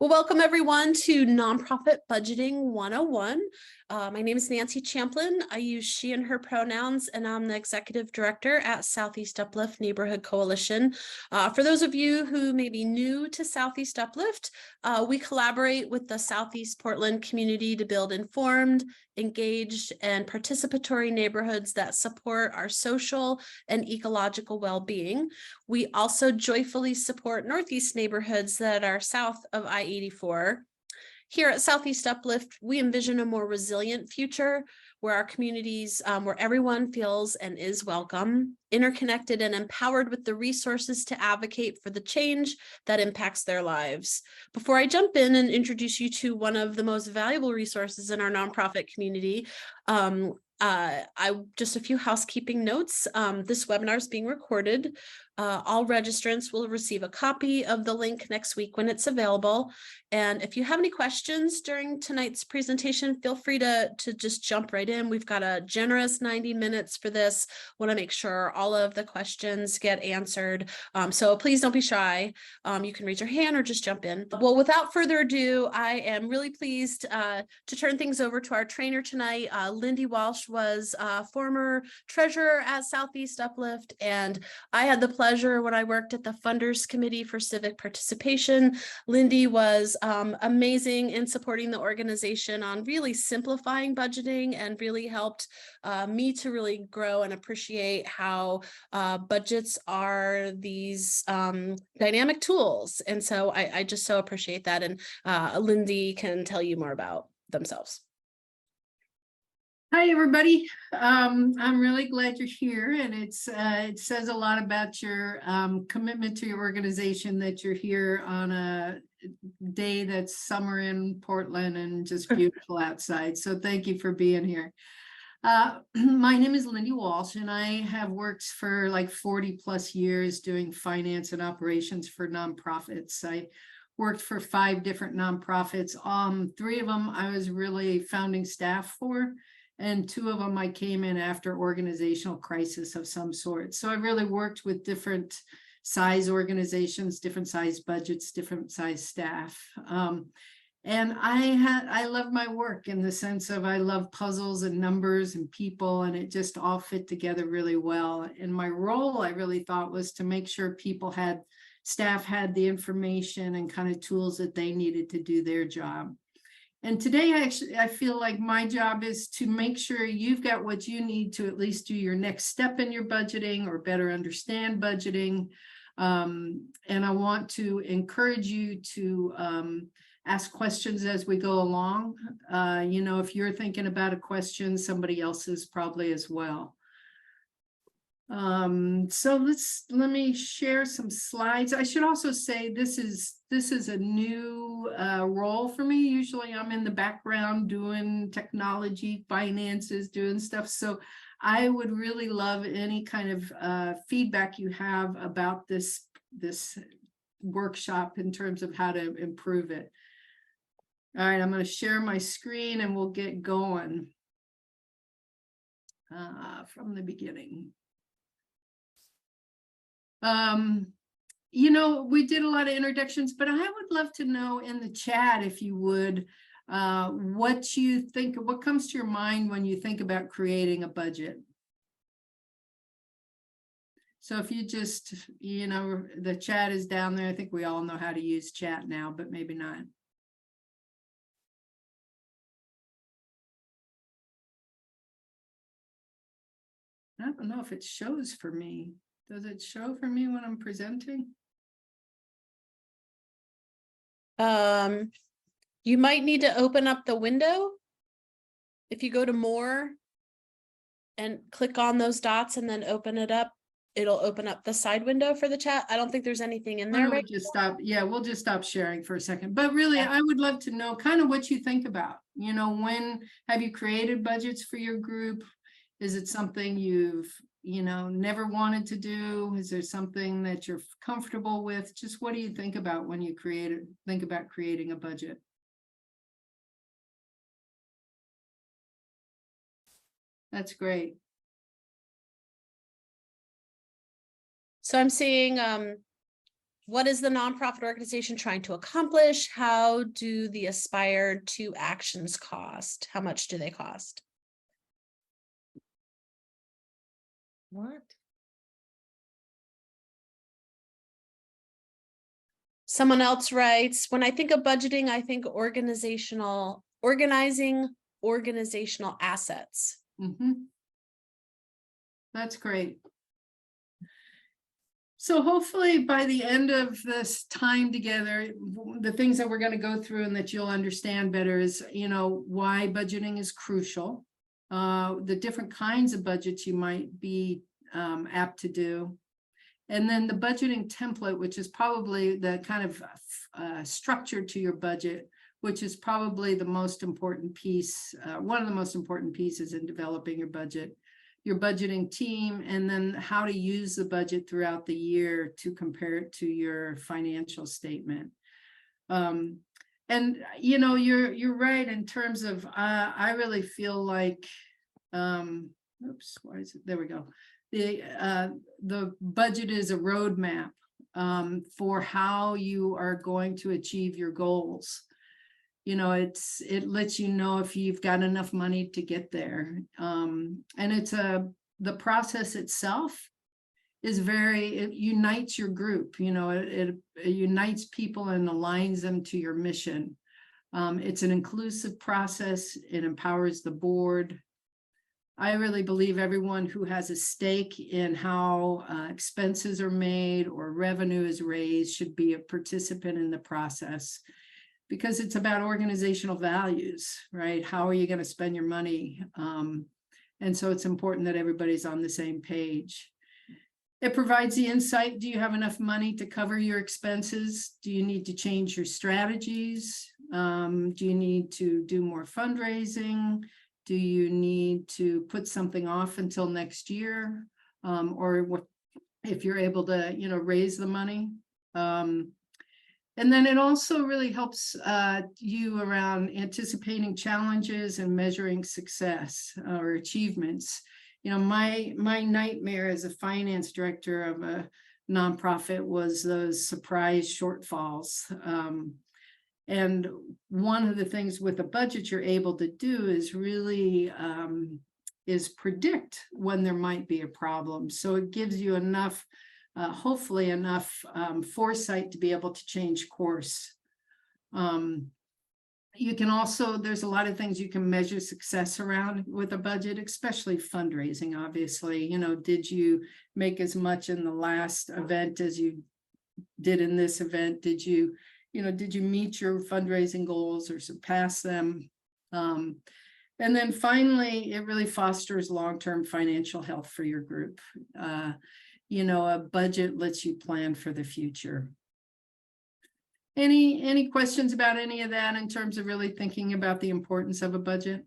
Well, welcome everyone to Nonprofit Budgeting 101. My name is Nancy Champlin. I use she and her pronouns, and I'm the executive director at Southeast Uplift Neighborhood Coalition. For those of you who may be new to Southeast Uplift, we collaborate with the Southeast Portland community to build informed, engaged, and participatory neighborhoods that support our social and ecological well-being. We also joyfully support Northeast neighborhoods that are south of I-84. Here at Southeast Uplift, we envision a more resilient future where our communities, where everyone feels and is welcome, interconnected and empowered with the resources to advocate for the change that impacts their lives. Before I jump in and introduce you to one of the most valuable resources in our nonprofit community, just a few housekeeping notes. This webinar is being recorded. All registrants will receive a copy of the link next week when it's available. And if you have any questions during tonight's presentation, feel free to just jump right in. We've got a generous 90 minutes for this. Want to make sure all of the questions get answered. So please don't be shy. You can raise your hand or just jump in. Well, without further ado, I am really pleased to turn things over to our trainer tonight. Lindy Walsh was former treasurer at Southeast Uplift, and I had the pleasure when I worked at the Funders Committee for Civic Participation. Lindy was amazing in supporting the organization on really simplifying budgeting and really helped me to really grow and appreciate how budgets are these dynamic tools. And so I just so appreciate that. And Lindy can tell you more about themselves. Hi, everybody. I'm really glad you're here, and it says a lot about your commitment to your organization that you're here on a day that's summer in Portland and just beautiful outside. So thank you for being here. My name is Lindy Walsh, and I have worked for like 40 plus years doing finance and operations for nonprofits. I worked for 5 different nonprofits. 3 of them I was really founding staff for, and 2 of them I came in after organizational crisis of some sort. So I really worked with different size organizations, different size budgets, different size staff. And I love my work in the sense of I love puzzles and numbers and people, and it just all fit together really well. And my role, I really thought, was to make sure staff had the information and kind of tools that they needed to do their job. And today, I feel like my job is to make sure you've got what you need to at least do your next step in your budgeting or better understand budgeting. And I want to encourage you to ask questions as we go along. If you're thinking about a question, somebody else is probably as well. So let me share some slides. I should also say this is a new role for me. Usually I'm in the background doing technology, finances, doing stuff. So I would really love any kind of feedback you have about this workshop in terms of how to improve it. All right, I'm going to share my screen and we'll get going from the beginning. We did a lot of introductions, but I would love to know in the chat, if you would, what you think, what comes to your mind when you think about creating a budget. So if you just, the chat is down there. I think we all know how to use chat now, but maybe not. I don't know if it shows for me. Does it show for me when I'm presenting? You might need to open up the window. If you go to more and click on those dots and then open it up, it'll open up the side window for the chat. I don't think there's anything in there. Right? We'll just stop sharing for a second. But really, yeah. I would love to know kind of what you think about, when have you created budgets for your group? Is it something you've never wanted to do? Is there something that you're comfortable with? Just what do you think about when you think about creating a budget? That's great. So I'm seeing What is the nonprofit organization trying to accomplish? How do the aspired to actions cost? How much do they cost? What? Someone else writes, when I think of budgeting, I think organizing organizational assets. Mhm. That's great. So hopefully by the end of this time together, the things that we're going to go through and that you'll understand better is, why budgeting is crucial, the different kinds of budgets you might be apt to do. And then the budgeting template, which is probably the kind of structure to your budget, which is probably the most important piece, one of the most important pieces in developing your budget, your budgeting team, and then how to use the budget throughout the year to compare it to your financial statement. And you're right in terms of I really feel like oops, why is it? There we go. The budget is a roadmap for how you are going to achieve your goals. It lets you know if you've got enough money to get there. And the process itself is it unites your group, it unites people and aligns them to your mission. It's an inclusive process. It empowers the board. I really believe everyone who has a stake in how expenses are made or revenue is raised should be a participant in the process, because it's about organizational values, right? How are you going to spend your money? And so it's important that everybody's on the same page. It provides the insight. Do you have enough money to cover your expenses? Do you need to change your strategies? Do you need to do more fundraising? Do you need to put something off until next year? Or what if you're able to, raise the money? And then it also really helps you around anticipating challenges and measuring success or achievements. My nightmare as a finance director of a nonprofit was those surprise shortfalls. And one of the things with a budget you're able to do is really predict when there might be a problem. So it gives you enough hopefully enough foresight to be able to change course. You can also, there's a lot of things you can measure success around with a budget, especially fundraising, obviously. Did you make as much in the last event as you did in this event? Did you meet your fundraising goals or surpass them? And then finally, it really fosters long-term financial health for your group. A budget lets you plan for the future. Any questions about any of that in terms of really thinking about the importance of a budget?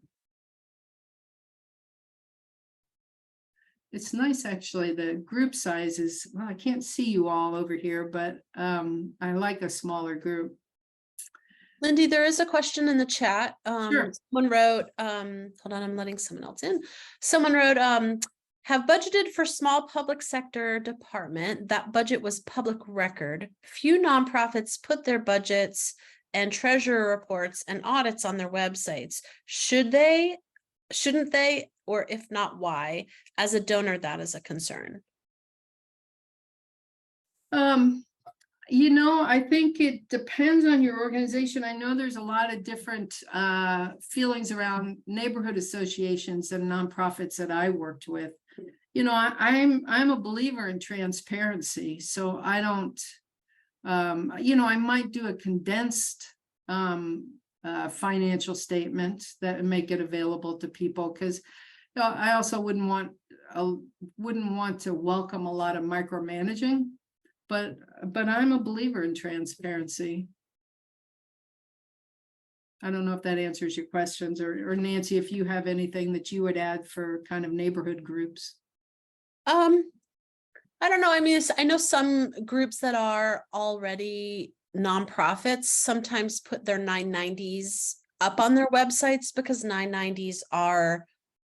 It's nice, actually. The group size is, well, I can't see you all over here, but I like a smaller group. Lindy, there is a question in the chat. Sure. Someone wrote, hold on, I'm letting someone else in. Someone wrote, have budgeted for small public sector department. That budget was public record. Few nonprofits put their budgets and treasurer reports and audits on their websites. Should they? Shouldn't they? Or if not, why? As a donor, that is a concern. I think it depends on your organization. I know there's a lot of different feelings around neighborhood associations and nonprofits that I worked with. I'm a believer in transparency, so I don't, I might do a condensed financial statement that make it available to people, because I also wouldn't want to welcome a lot of micromanaging, but I'm a believer in transparency. I don't know if that answers your questions, or Nancy, if you have anything that you would add for kind of neighborhood groups. I don't know. I mean, I know some groups that are already nonprofits sometimes put their 990s up on their websites, because 990s are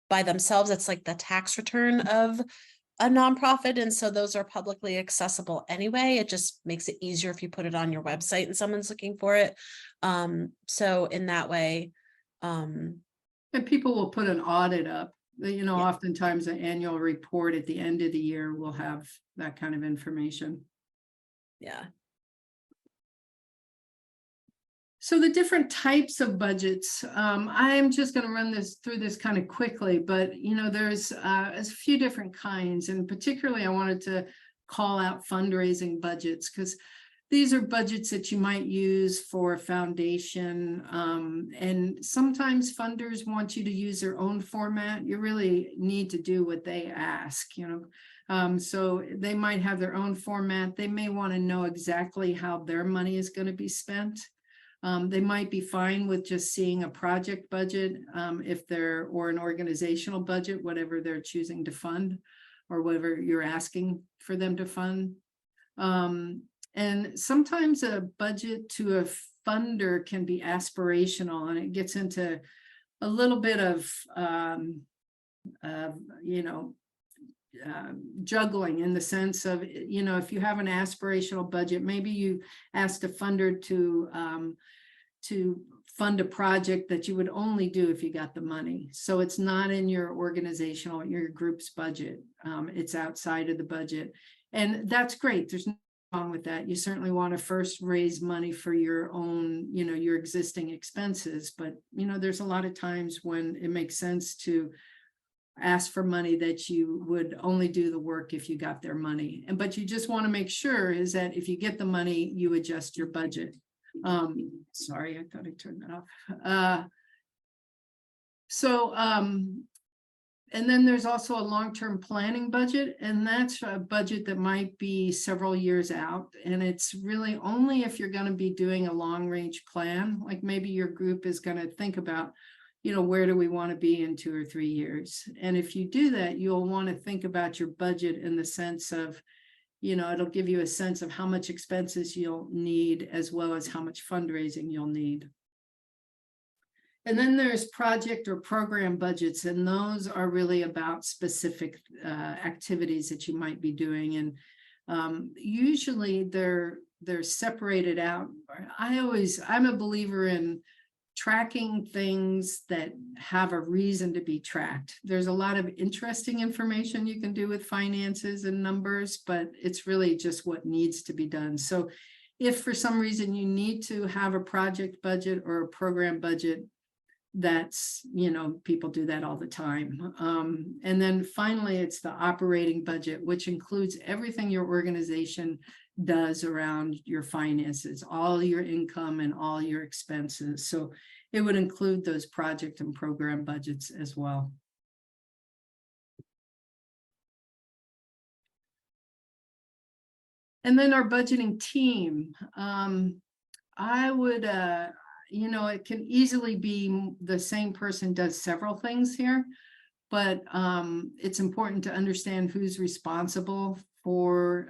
by themselves, it's like the tax return of a nonprofit, and so those are publicly accessible anyway. It just makes it easier if you put it on your website and someone's looking for it. So in that way, And people will put an audit up, you know, Yeah. oftentimes an annual report at the end of the year will have that kind of information. yeah. So the different types of budgets, I'm just going to run through this kind of quickly, but you know, there's a few different kinds, and particularly I wanted to call out fundraising budgets because these are budgets that you might use for a foundation, and sometimes funders want you to use their own format. You really need to do what they ask, you know. So they might have their own format. They may want to know exactly how their money is going to be spent. They might be fine with just seeing a project budget, if they're, or an organizational budget, whatever they're choosing to fund or whatever you're asking for them to fund. And sometimes a budget to a funder can be aspirational, and it gets into a little bit of, you know, juggling in the sense of, you know, if you have an aspirational budget, maybe you asked a funder to fund a project that you would only do if you got the money. So it's not in your organizational, your group's budget. It's outside of the budget. And that's great. There's nothing wrong with that. You certainly want to first raise money for your own, you know, your existing expenses. But, you know, there's a lot of times when it makes sense to ask for money that you would only do the work if you got their money. And but you just want to make sure is that if you get the money, you adjust your budget. Sorry, I thought I turned that off. And then there's also a long-term planning budget, and that's a budget that might be several years out. And it's really only if you're going to be doing a long-range plan, like maybe your group is going to think about, you know, where do we want to be in 2 or 3 years? And if you do that, you'll want to think about your budget in the sense of, you know, it'll give you a sense of how much expenses you'll need as well as how much fundraising you'll need. And then there's project or program budgets, and those are really about specific activities that you might be doing. And usually they're separated out. I'm a believer in tracking things that have a reason to be tracked. There's a lot of interesting information you can do with finances and numbers, but it's really just what needs to be done. So if for some reason you need to have a project budget or a program budget, that's, you know, people do that all the time. And then finally, it's the operating budget, which includes everything your organization does around your finances, all your income and all your expenses. So it would include those project and program budgets as well. And then our budgeting team, I would, you know, it can easily be the same person does several things here, but it's important to understand who's responsible for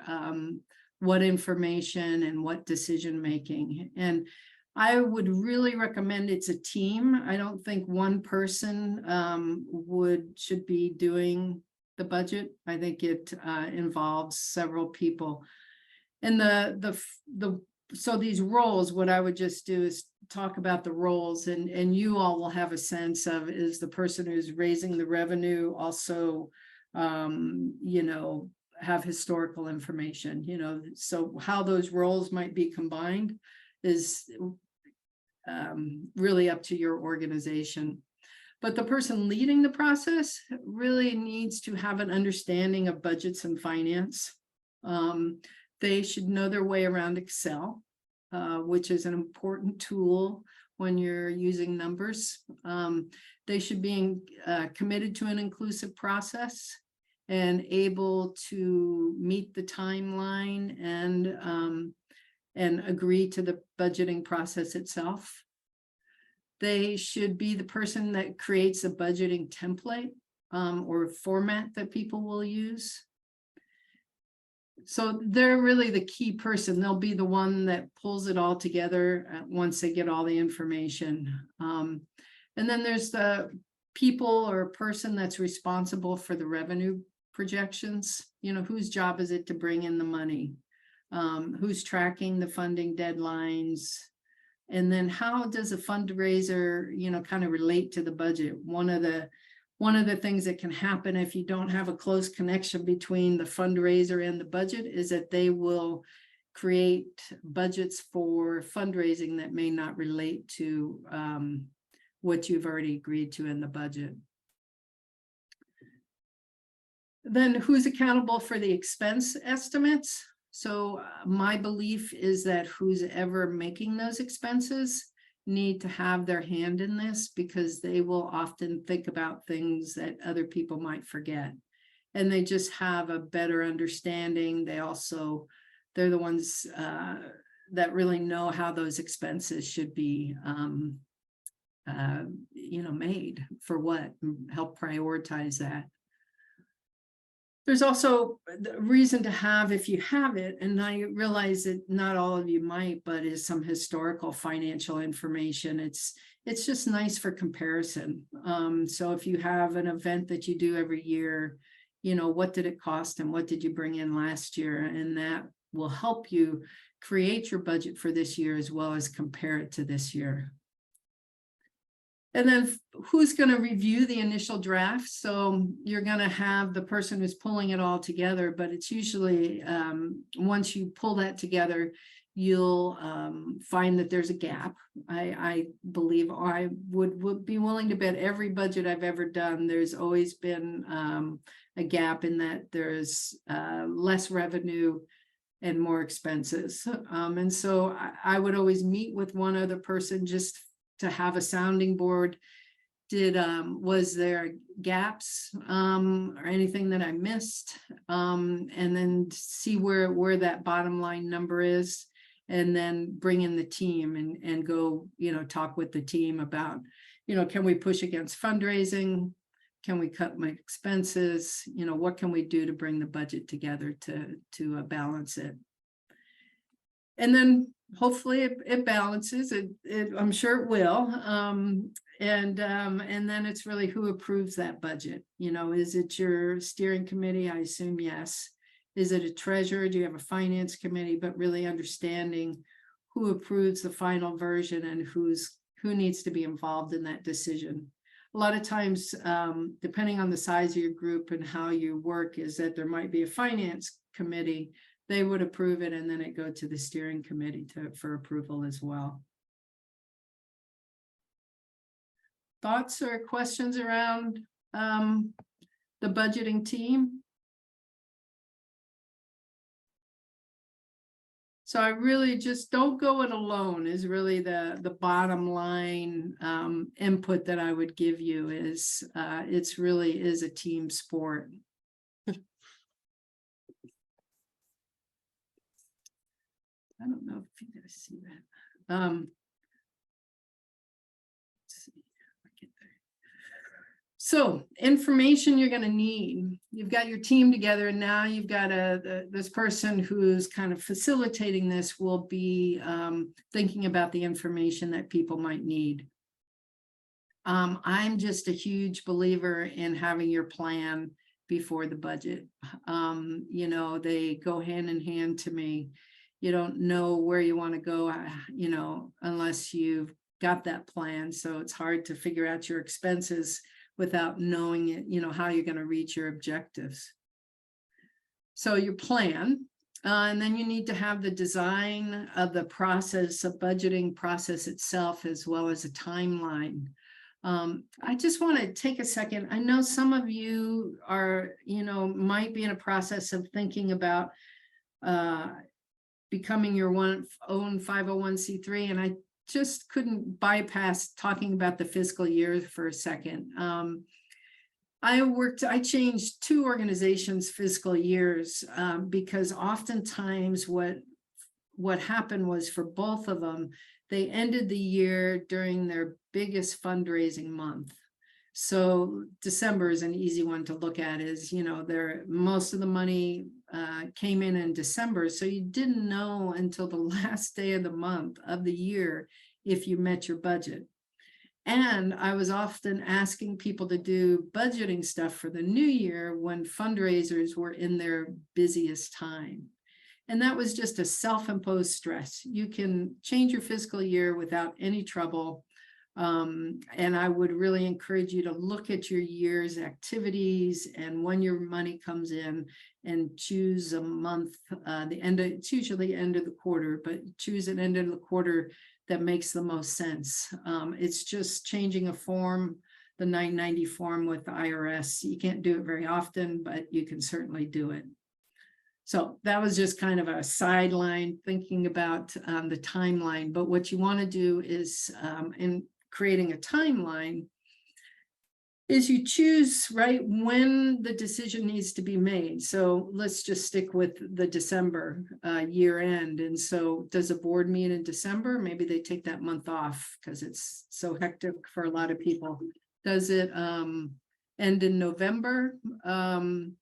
what information and what decision making. And I would really recommend it's a team. I don't think one person should be doing the budget. I think it involves several people. And so these roles, what I would just do is talk about the roles, and you all will have a sense of, is the person who's raising the revenue also, you know, have historical information, you know, so how those roles might be combined is really up to your organization. But the person leading the process really needs to have an understanding of budgets and finance. They should know their way around Excel, which is an important tool when you're using numbers. They should be committed to an inclusive process and able to meet the timeline and agree to the budgeting process itself. They should be the person that creates a budgeting template or format that people will use. So they're really the key person. They'll be the one that pulls it all together once they get all the information. And then there's the people or person that's responsible for the revenue projections? Whose job is it to bring in the money? Who's tracking the funding deadlines? And then how does a fundraiser, kind of relate to the budget? One of the things that can happen if you don't have a close connection between the fundraiser and the budget is that they will create budgets for fundraising that may not relate to what you've already agreed to in the budget. Then who's accountable for the expense estimates? So my belief is that who's ever making those expenses need to have their hand in this, because they will often think about things that other people might forget. And they just have a better understanding. They're the ones that really know how those expenses should be made for what, help prioritize that. There's also the reason to have, if you have it, and I realize that not all of you might, but is some historical financial information. It's just nice for comparison. So if you have an event that you do every year, what did it cost and what did you bring in last year? And that will help you create your budget for this year as well as compare it to this year. And then who's going to review the initial draft? So you're going to have the person who's pulling it all together, but it's usually once you pull that together, you'll find that there's a gap. I believe, or I would be willing to bet every budget I've ever done, there's always been a gap in that there's less revenue and more expenses. And so I would always meet with one other person just to have a sounding board. Was there gaps or anything that I missed? And then see where that bottom line number is, and then bring in the team and go, talk with the team about, can we push against fundraising? Can we cut my expenses? What can we do to bring the budget together to balance it? And then hopefully it balances it. I'm sure it will. And then it's really who approves that budget. Is it your steering committee? I assume yes. Is it a treasurer? Do you have a finance committee? But really understanding who approves the final version and who needs to be involved in that decision. A lot of times, depending on the size of your group and how you work, is that there might be a finance committee. They would approve it, and then it go to the steering committee for approval as well. Thoughts or questions around the budgeting team? So I really just don't go it alone is really the bottom line input that I would give you is it's really is a team sport. I don't know if you guys see that. Let's see if I get there. So information you're going to need. You've got your team together, and now you've got this person who's kind of facilitating this will be thinking about the information that people might need. I'm just a huge believer in having your plan before the budget. They go hand in hand to me. You don't know where you want to go, unless you've got that plan. So it's hard to figure out your expenses without knowing it, how you're going to reach your objectives. So your plan, and then you need to have the design of the process of budgeting process itself, as well as a timeline. I just want to take a second. I know some of you are, might be in a process of thinking about becoming your own 501c3, and I just couldn't bypass talking about the fiscal year for a second. I changed 2 organizations' fiscal years because oftentimes what happened was for both of them, they ended the year during their biggest fundraising month. So December is an easy one to look at, is, most of the money came in December. So you didn't know until the last day of the month of the year if you met your budget. And I was often asking people to do budgeting stuff for the new year when fundraisers were in their busiest time. And that was just a self-imposed stress. You can change your fiscal year without any trouble. And I would really encourage you to look at your year's activities and when your money comes in, and choose a month, it's usually end of the quarter, but choose an end of the quarter that makes the most sense. It's just changing a form, the 990 form with the IRS. You can't do it very often, but you can certainly do it. So that was just kind of a sideline thinking about the timeline. But what you want to do is in creating a timeline is you choose right when the decision needs to be made. So let's just stick with the December year end. And so does a board meet in December? Maybe they take that month off because it's so hectic for a lot of people. Does it end in November? And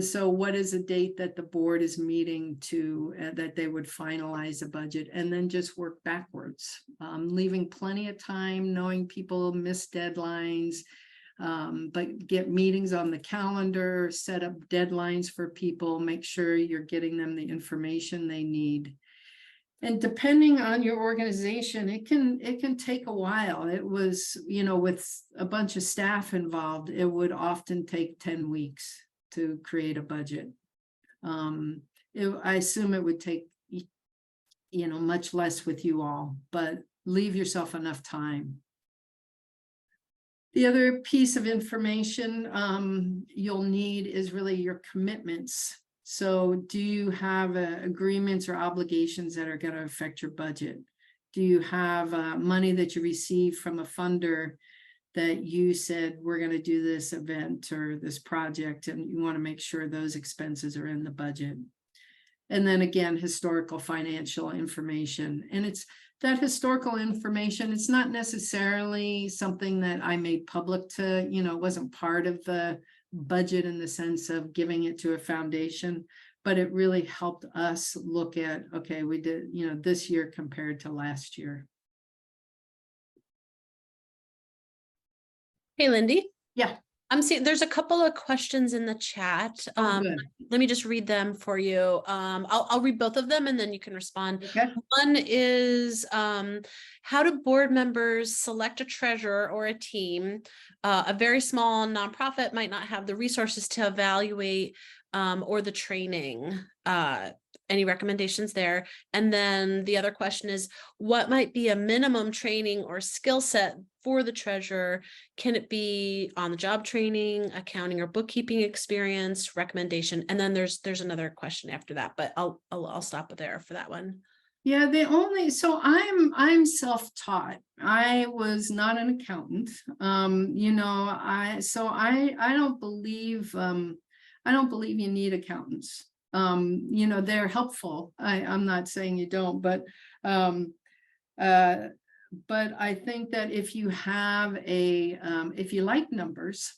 so what is a date that the board is meeting to that they would finalize a budget, and then just work backwards, leaving plenty of time, knowing people miss deadlines, but get meetings on the calendar, set up deadlines for people, make sure you're getting them the information they need. And depending on your organization, it can take a while. It was, with a bunch of staff involved, it would often take 10 weeks to create a budget. I assume it would take, much less with you all, but leave yourself enough time. The other piece of information you'll need is really your commitments. So do you have agreements or obligations that are going to affect your budget? Do you have money that you receive from a funder that you said, we're going to do this event or this project, and you want to make sure those expenses are in the budget? And then again, historical financial information. And it's that historical information, it's not necessarily something that I made public to, it wasn't part of the budget in the sense of giving it to a foundation, but it really helped us look at, okay, we did, this year compared to last year. Hey, Lindy. Yeah. I'm seeing there's a couple of questions in the chat. Good. Let me just read them for you. I'll read both of them and then you can respond. Okay. One is, how do board members select a treasurer or a team? A very small nonprofit might not have the resources to evaluate or the training. Any recommendations there? And then the other question is, what might be a minimum training or skill set for the treasurer? Can it be on the job training, accounting or bookkeeping experience, recommendation? And then there's another question after that, but I'll stop there for that one. Yeah, so I'm self-taught. I was not an accountant. I don't believe you need accountants. They're helpful. I'm not saying you don't, but I think that if you have if you like numbers,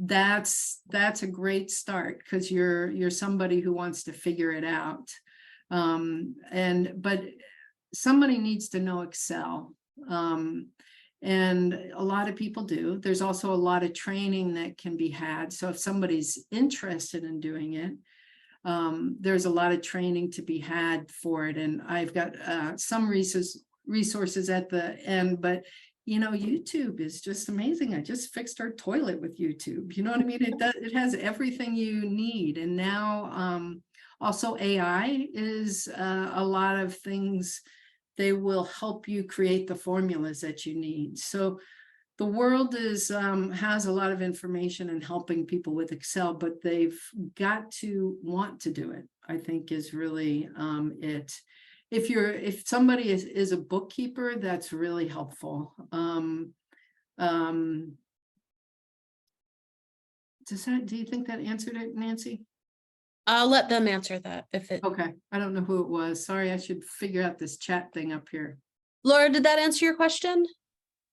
that's a great start, because you're somebody who wants to figure it out. But somebody needs to know Excel. And a lot of people do. There's also a lot of training that can be had. So if somebody's interested in doing it, there's a lot of training to be had for it. And I've got some resources at the end, but YouTube is just amazing. I just fixed our toilet with YouTube. You know what I mean? It has everything you need. And now also AI is a lot of things. They will help you create the formulas that you need. So the world has a lot of information in helping people with Excel, but they've got to want to do it, I think, is really it. If somebody is a bookkeeper, that's really helpful. Do you think that answered it, Nancy? I'll let them answer that if it. Okay, I don't know who it was. Sorry, I should figure out this chat thing up here. Laura, did that answer your question?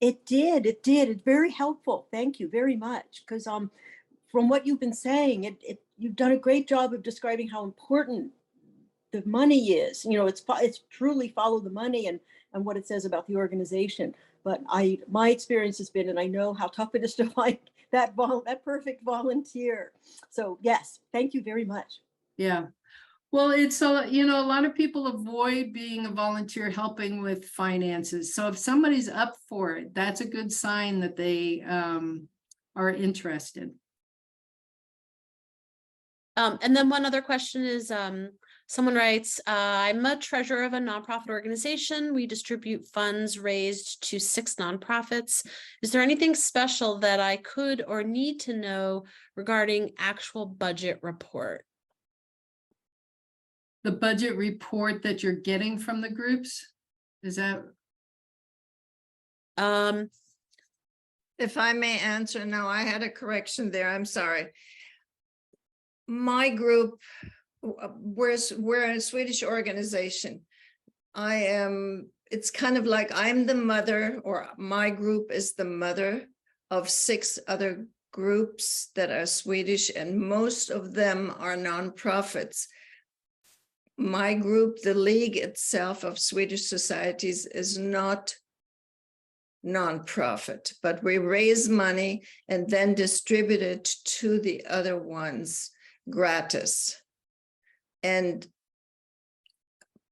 It did. It's very helpful. Thank you very much. Because from what you've been saying, you've done a great job of describing how important the money is. It's truly follow the money, and and what it says about the organization. But my experience has been, and I know how tough it is to find that perfect volunteer. So yes, thank you very much. Yeah. Well, it's a lot of people avoid being a volunteer helping with finances. So if somebody's up for it, that's a good sign that they are interested. And then one other question is, someone writes, I'm a treasurer of a nonprofit organization. We distribute funds raised to 6 nonprofits. Is there anything special that I could or need to know regarding actual budget report? The budget report that you're getting from the groups, is that? If I may answer, no, I had a correction there. I'm sorry. My group, we're a Swedish organization. It's kind of like I'm the mother, or my group is the mother of 6 other groups that are Swedish, and most of them are nonprofits. My group, the League itself of Swedish Societies, is not nonprofit, but we raise money and then distribute it to the other ones gratis. And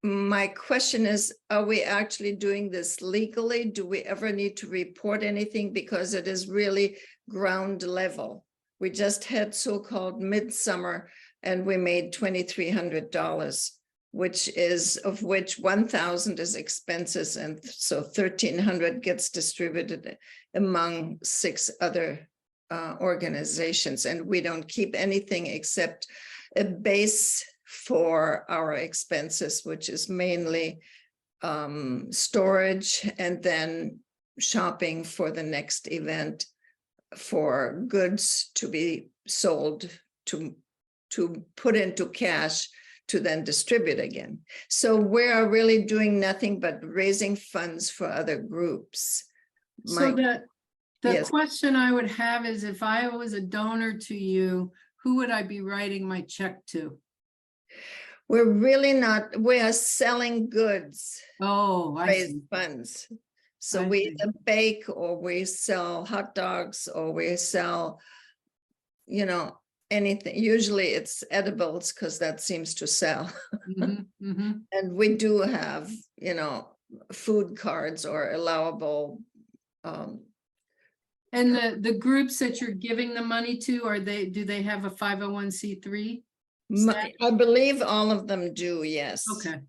my question is, are we actually doing this legally? Do we ever need to report anything? Because it is really ground level. We just had so-called midsummer and we made $2,300, which is of which 1,000 is expenses, and so 1,300 gets distributed among 6 other organizations, and we don't keep anything except a base for our expenses, which is mainly storage and then shopping for the next event, for goods to be sold, to put into cash, to then distribute again. So we are really doing nothing but raising funds for other groups. So the Yes. question I would have is, if I was a donor to you, who would I be writing my check to? We're really not, we are selling goods, Oh, I raise see. funds. So I we see. either bake, or we sell hot dogs, or we sell, anything. Usually it's edibles, because that seems to sell. Mhm, mhm. And we do have, food cards or allowable. And the groups that you're giving the money to, do they have a 501c3? I believe all of them do, yes. Okay.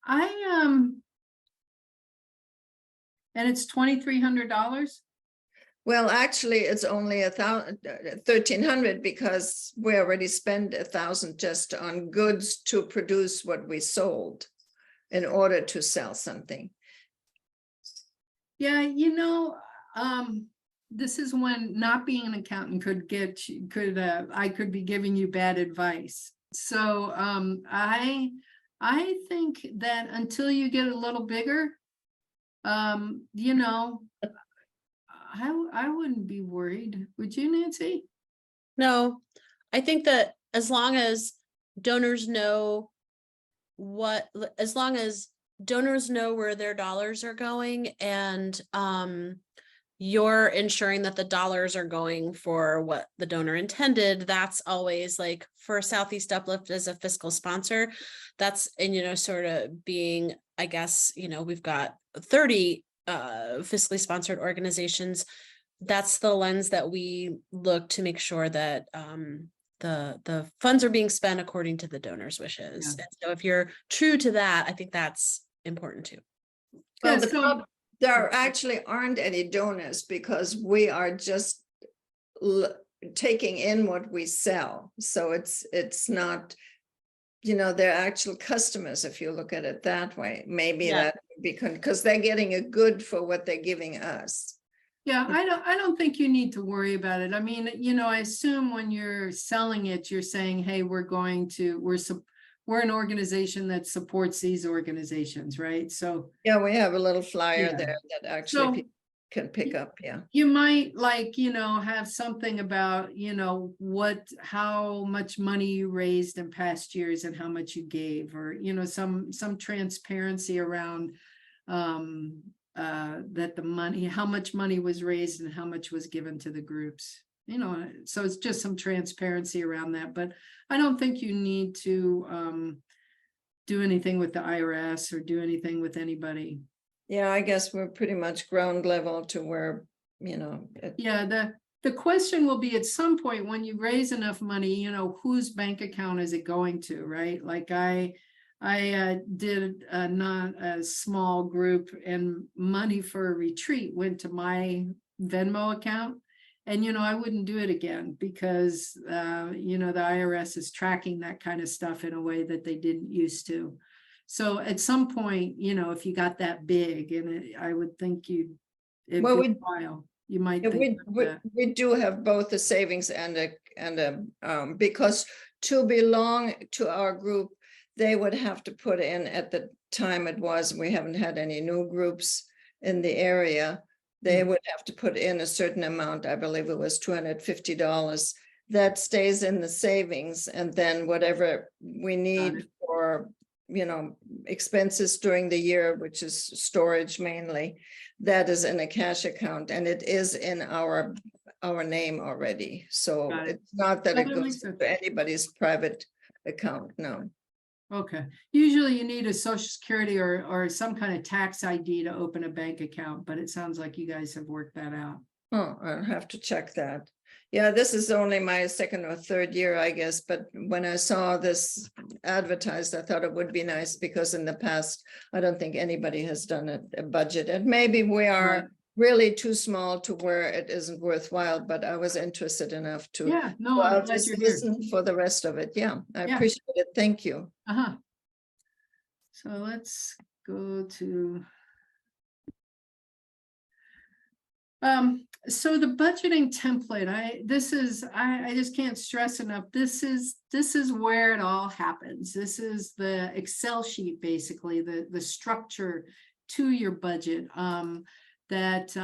And it's $2,300? Well, actually, it's only 1,300, because we already spent 1,000 just on goods to produce what we sold in order to sell something. Yeah, this is when not being an accountant I could be giving you bad advice. So I think that until you get a little bigger, I wouldn't be worried. Would you, Nancy? No, I think that as long as donors know where their dollars are going, and you're ensuring that the dollars are going for what the donor intended, that's always, like, for Southeast Uplift as a fiscal sponsor, that's, and sort of being, I guess, we've got 30 fiscally sponsored organizations. That's the lens that we look to make sure that the funds are being spent according to the donor's wishes. Yeah. And so if you're true to that, I think that's important too. Well, Yeah, there actually aren't any donors, because we are just taking in what we sell. So it's not, they're actual customers, if you look at it that way. Maybe that would be because they're getting a good for what they're giving us. Yeah, I don't think you need to worry about it. I mean, I assume when you're selling it, you're saying, hey, we're an organization that supports these organizations, right? So yeah, we have a little flyer Yeah. there that actually So people can pick up, yeah. You might like, have something about, how much money you raised in past years and how much you gave, or, some transparency around that the money, how much money was raised and how much was given to the groups, so it's just some transparency around that. But I don't think you need to do anything with the IRS or do anything with anybody. Yeah, I guess we're pretty much ground level to where, Yeah, the question will be at some point when you raise enough money, whose bank account is it going to, right? Like I did not a small group, and money for a retreat went to my Venmo account. And, I wouldn't do it again because, the IRS is tracking that kind of stuff in a way that they didn't used to. So at some point, if you got that big, and I would think you might think about that. we do have both the savings and because to belong to our group, they would have to put in, at the time it was, we haven't had any new groups in the area, they would have to put in a certain amount. I believe it was $250. That stays in the savings, and then whatever we need for, expenses during the year, which is storage mainly, that is in a cash account, and it is in our name already. So it's not that it goes to anybody's private account. No. Okay. Usually you need a social security or some kind of tax ID to open a bank account, but it sounds like you guys have worked that out. Oh, I'll have to check that. Yeah, this is only my second or third year, I guess. But when I saw this advertised, I thought it would be nice, because in the past, I don't think anybody has done a budget. And maybe we are really too small to where it isn't worthwhile, but I was interested enough to I'm glad you're here. listen for the rest of it. Yeah, I appreciate it. Thank you. So let's go to so the budgeting template, I just can't stress enough. This is where it all happens. This is the Excel sheet, basically the structure to your budget that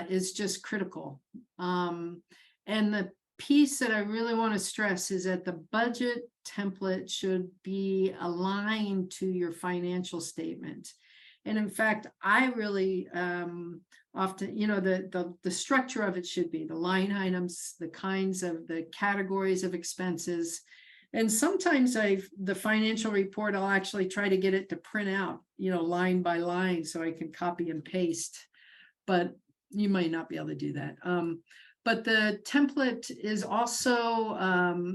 is just critical. And the piece that I really want to stress is that the budget template should be aligned to your financial statement. And in fact, I really often, the structure of it should be the line items, the kinds of the categories of expenses. And sometimes the financial report, I'll actually try to get it to print out, line by line, so I can copy and paste, but you might not be able to do that. But the template is also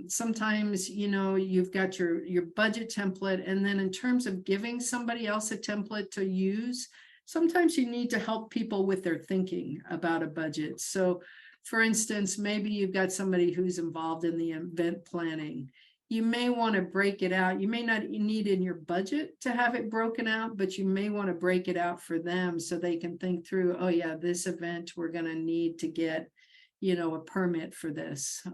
sometimes, you've got your budget template, and then in terms of giving somebody else a template to use, sometimes you need to help people with their thinking about a budget. So for instance, maybe you've got somebody who's involved in the event planning. You may want to break it out. You may not need in your budget to have it broken out, but you may want to break it out for them so they can think through, oh yeah, this event, we're going to need to get a permit for this.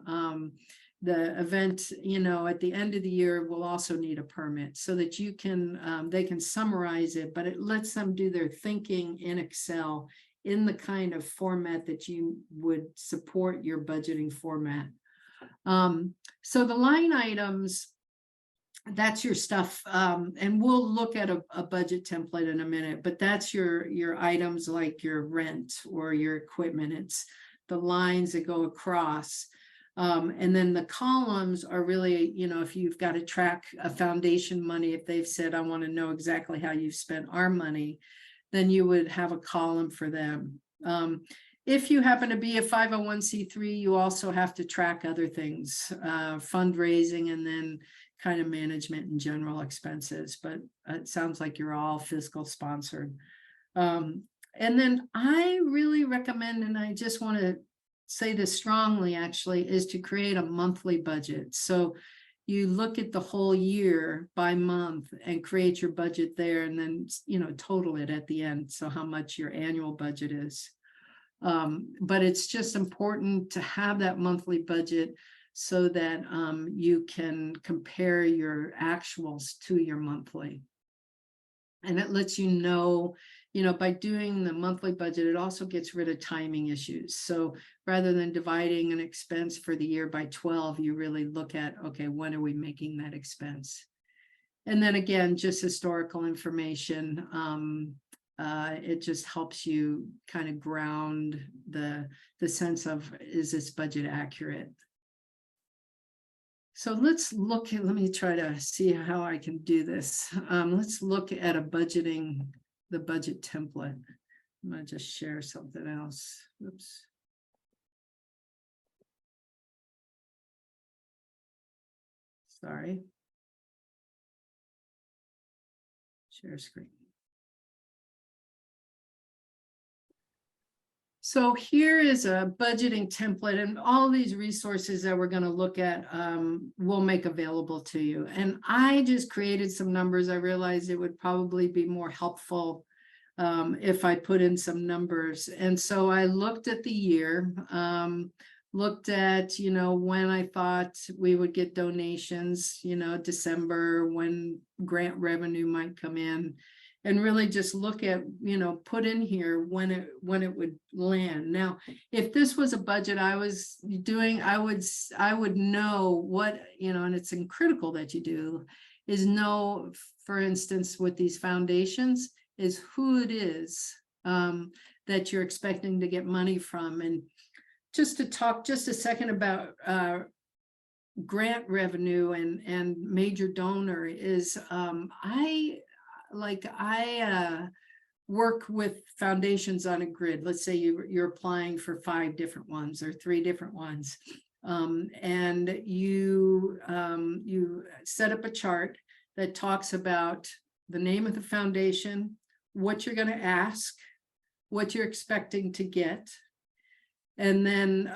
The event, at the end of the year will also need a permit, so that you can, they can summarize it, but it lets them do their thinking in Excel in the kind of format that you would support your budgeting format. So the line items, that's your stuff. And we'll look at a budget template in a minute, but that's your items like your rent or your equipment. It's the lines that go across. And then the columns are really, if you've got to track a foundation money, if they've said, I want to know exactly how you've spent our money, then you would have a column for them. If you happen to be a 501c3, you also have to track other things, fundraising, and then kind of management and general expenses. But it sounds like you're all fiscal sponsored. And then I really recommend, and I just want to say this strongly actually, is to create a monthly budget. So you look at the whole year by month and create your budget there, and then, total it at the end. So how much your annual budget is. But it's just important to have that monthly budget so that you can compare your actuals to your monthly. And it lets you know, by doing the monthly budget, it also gets rid of timing issues. So rather than dividing an expense for the year by 12, you really look at, okay, when are we making that expense? And then again, just historical information. It just helps you kind of ground the sense of, is this budget accurate? So let's look at, let me try to see how I can do this. Let's look at the budget template. I'm gonna just share something else. Oops. Sorry. Share screen. So here is a budgeting template, and all these resources that we're going to look at will make available to you. And I just created some numbers. I realized it would probably be more helpful if I put in some numbers. And so I looked at the year, looked at, when I thought we would get donations, December, when grant revenue might come in. And really just look at, put in here when it would land. Now, if this was a budget I was doing, I would know what, and it's critical that you do, is know, for instance, with these foundations, is who it is that you're expecting to get money from. And just to talk just a second about grant revenue and major donor is I work with foundations on a grid. Let's say you're applying for 5 different ones or 3 different ones. And you set up a chart that talks about the name of the foundation, what you're going to ask, what you're expecting to get, and then,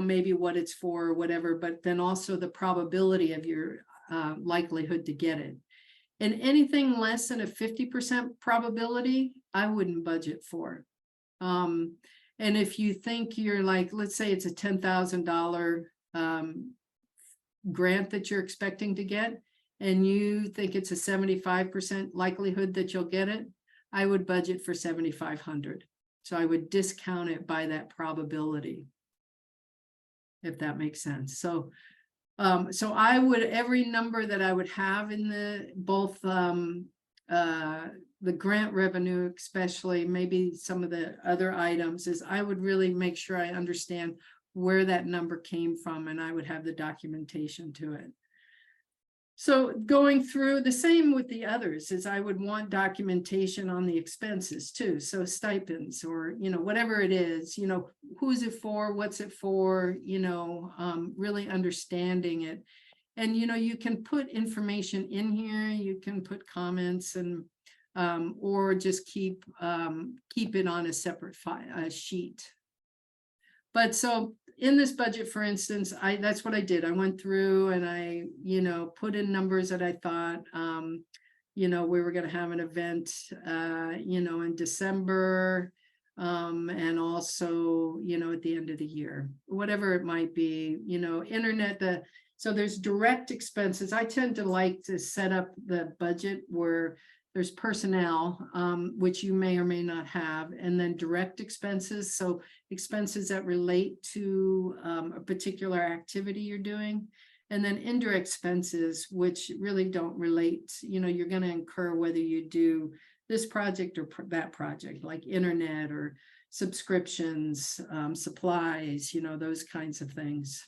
maybe what it's for or whatever, but then also the probability of your likelihood to get it. And anything less than a 50% probability, I wouldn't budget for. And if you think you're like, let's say it's a $10,000 grant that you're expecting to get, and you think it's a 75% likelihood that you'll get it, I would budget for $7,500. So I would discount it by that probability, if that makes sense. So I would, every number that I would have in the both the grant revenue, especially maybe some of the other items, is I would really make sure I understand where that number came from, and I would have the documentation to it. So going through the same with the others is I would want documentation on the expenses too. So stipends or, whatever it is, who's it for, what's it for, really understanding it. And, you can put information in here, you can put comments and, or just keep it on a separate sheet. But so in this budget, for instance, that's what I did. I went through and I, put in numbers that I thought, we were going to have an event, in December, and also, at the end of the year, whatever it might be, internet, so there's direct expenses. I tend to like to set up the budget where there's personnel, which you may or may not have, and then direct expenses. So expenses that relate to a particular activity you're doing, and then indirect expenses, which really don't relate. You're going to incur whether you do this project or that project, like internet or subscriptions, supplies, those kinds of things.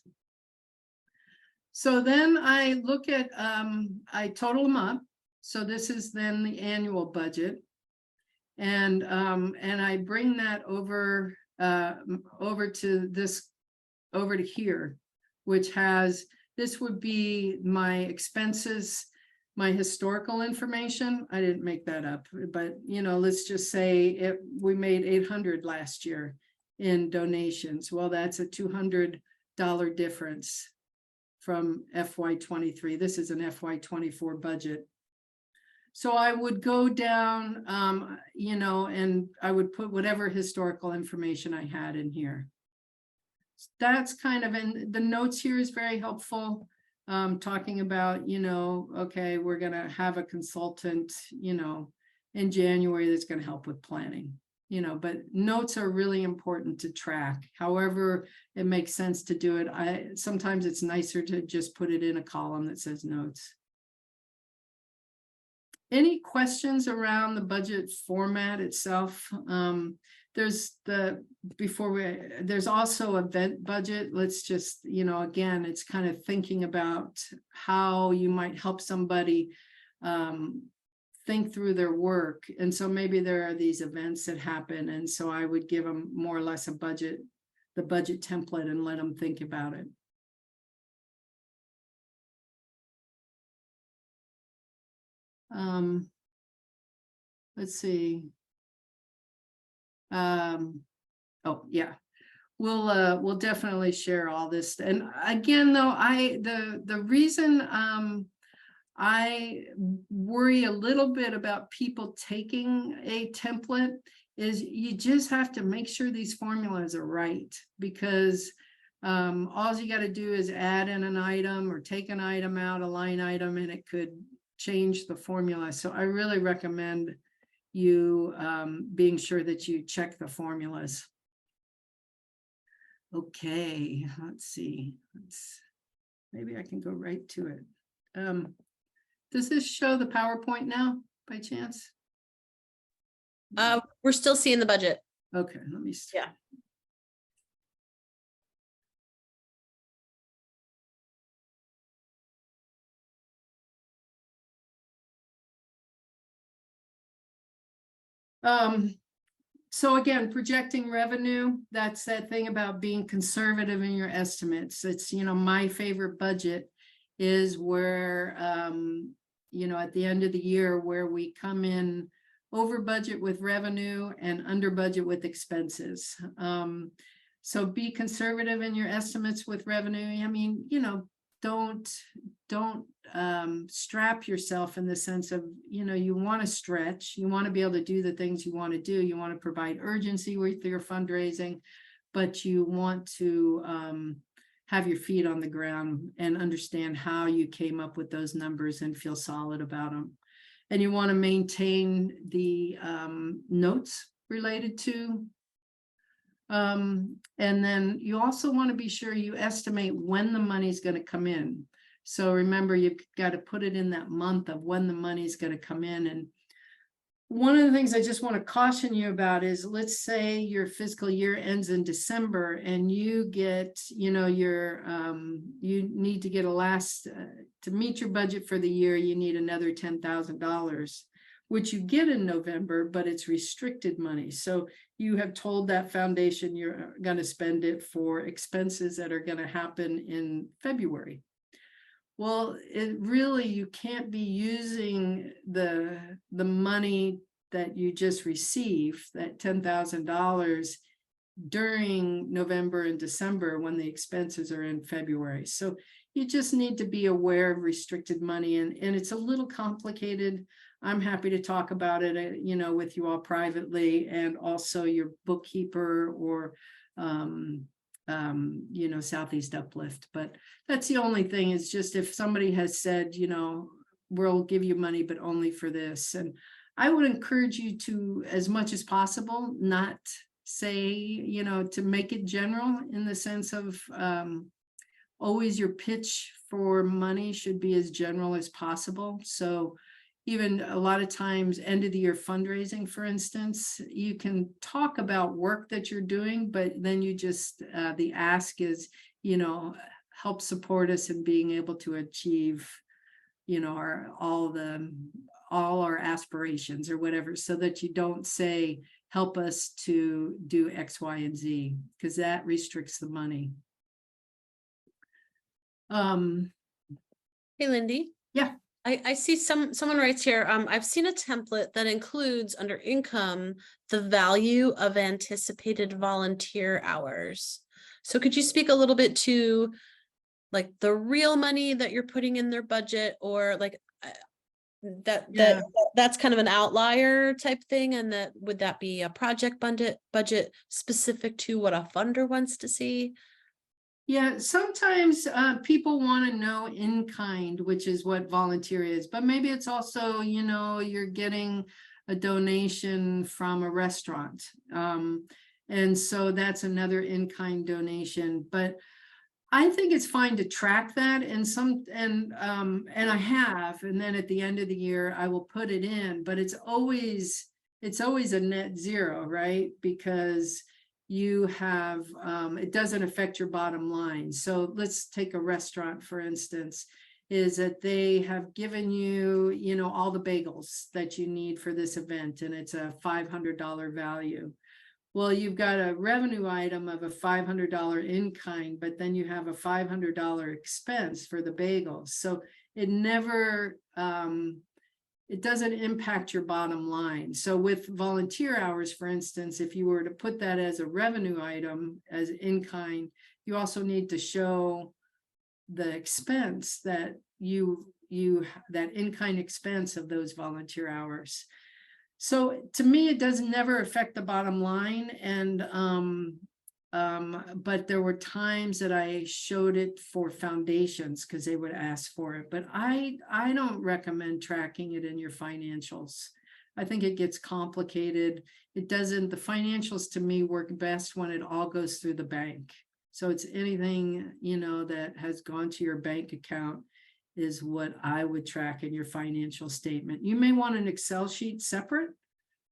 So then I look at, I total them up. So this is then the annual budget, and I bring that over to here, which has, this would be my expenses, my historical information. I didn't make that up, but let's just say we made 800 last year in donations. Well, that's a $200 difference from FY23. This is an FY24 budget. So I would go down, and I would put whatever historical information I had in here. That's kind of, and the notes here is very helpful, talking about, okay, we're going to have a consultant, in January that's going to help with planning. But notes are really important to track. However, it makes sense to do it. Sometimes it's nicer to just put it in a column that says notes. Any questions around the budget format itself? There's also event budget. Let's just, again, it's kind of thinking about how you might help somebody think through their work. And so maybe there are these events that happen. And so I would give them more or less the budget template and let them think about it. Let's see. Oh yeah, we'll definitely share all this. And again, though, the reason I worry a little bit about people taking a template is you just have to make sure these formulas are right, because all you got to do is add in an item or take an item out, a line item, and it could change the formula. So I really recommend you being sure that you check the formulas. Okay, let's see. Maybe I can go right to it. Does this show the PowerPoint now by chance? We're still seeing the budget. Okay, let me see. Yeah. So again, projecting revenue, that's that thing about being conservative in your estimates. It's, my favorite budget is where, at the end of the year where we come in over budget with revenue and under budget with expenses. So be conservative in your estimates with revenue. I mean, don't strap yourself in the sense of, you want to stretch, you want to be able to do the things you want to do. You want to provide urgency with your fundraising, but you want to have your feet on the ground and understand how you came up with those numbers and feel solid about them. And you want to maintain the notes related to. And then you also want to be sure you estimate when the money's going to come in. So remember, you've got to put it in that month of when the money's going to come in. And one of the things I just want to caution you about is, let's say your fiscal year ends in December and you get, you need to get to meet your budget for the year, you need another $10,000, which you get in November, but it's restricted money. So you have told that foundation you're going to spend it for expenses that are going to happen in February. Well, you can't be using the money that you just received, that $10,000, during November and December when the expenses are in February. So you just need to be aware of restricted money, and it's a little complicated. I'm happy to talk about it, with you all privately, and also your bookkeeper or Southeast Uplift. But that's the only thing, is just if somebody has said, we'll give you money, but only for this. And I would encourage you to, as much as possible, not say, to make it general, in the sense of always your pitch for money should be as general as possible. So even a lot of times, end of the year fundraising, for instance, you can talk about work that you're doing, but then you just, the ask is, help support us in being able to achieve, all our aspirations or whatever, so that you don't say, help us to do X, Y, and Z, because that restricts the money. Hey, Lindy. Yeah. I see someone writes here, I've seen a template that includes under income the value of anticipated volunteer hours. So could you speak a little bit to like the real money that you're putting in their budget, or like that's kind of an outlier type thing, and would that be a project budget specific to what a funder wants to see? Yeah, sometimes people want to know in kind, which is what volunteer is, but maybe it's also, you're getting a donation from a restaurant. And so that's another in-kind donation, but I think it's fine to track that, and I have, and then at the end of the year, I will put it in, but it's always a net zero, right? Because you have, it doesn't affect your bottom line. So let's take a restaurant, for instance, is that they have given you, you know, all the bagels that you need for this event, and it's a $500 value. Well, you've got a revenue item of a $500 in kind, but then you have a $500 expense for the bagels. So it never, it doesn't impact your bottom line. So with volunteer hours, for instance, if you were to put that as a revenue item, as in kind, you also need to show the expense that that in kind expense of those volunteer hours. So to me, it does never affect the bottom line. And but there were times that I showed it for foundations because they would ask for it. But I don't recommend tracking it in your financials. I think it gets complicated. It doesn't, the financials to me work best when it all goes through the bank. So it's anything, you know, that has gone to your bank account is what I would track in your financial statement. You may want an Excel sheet separate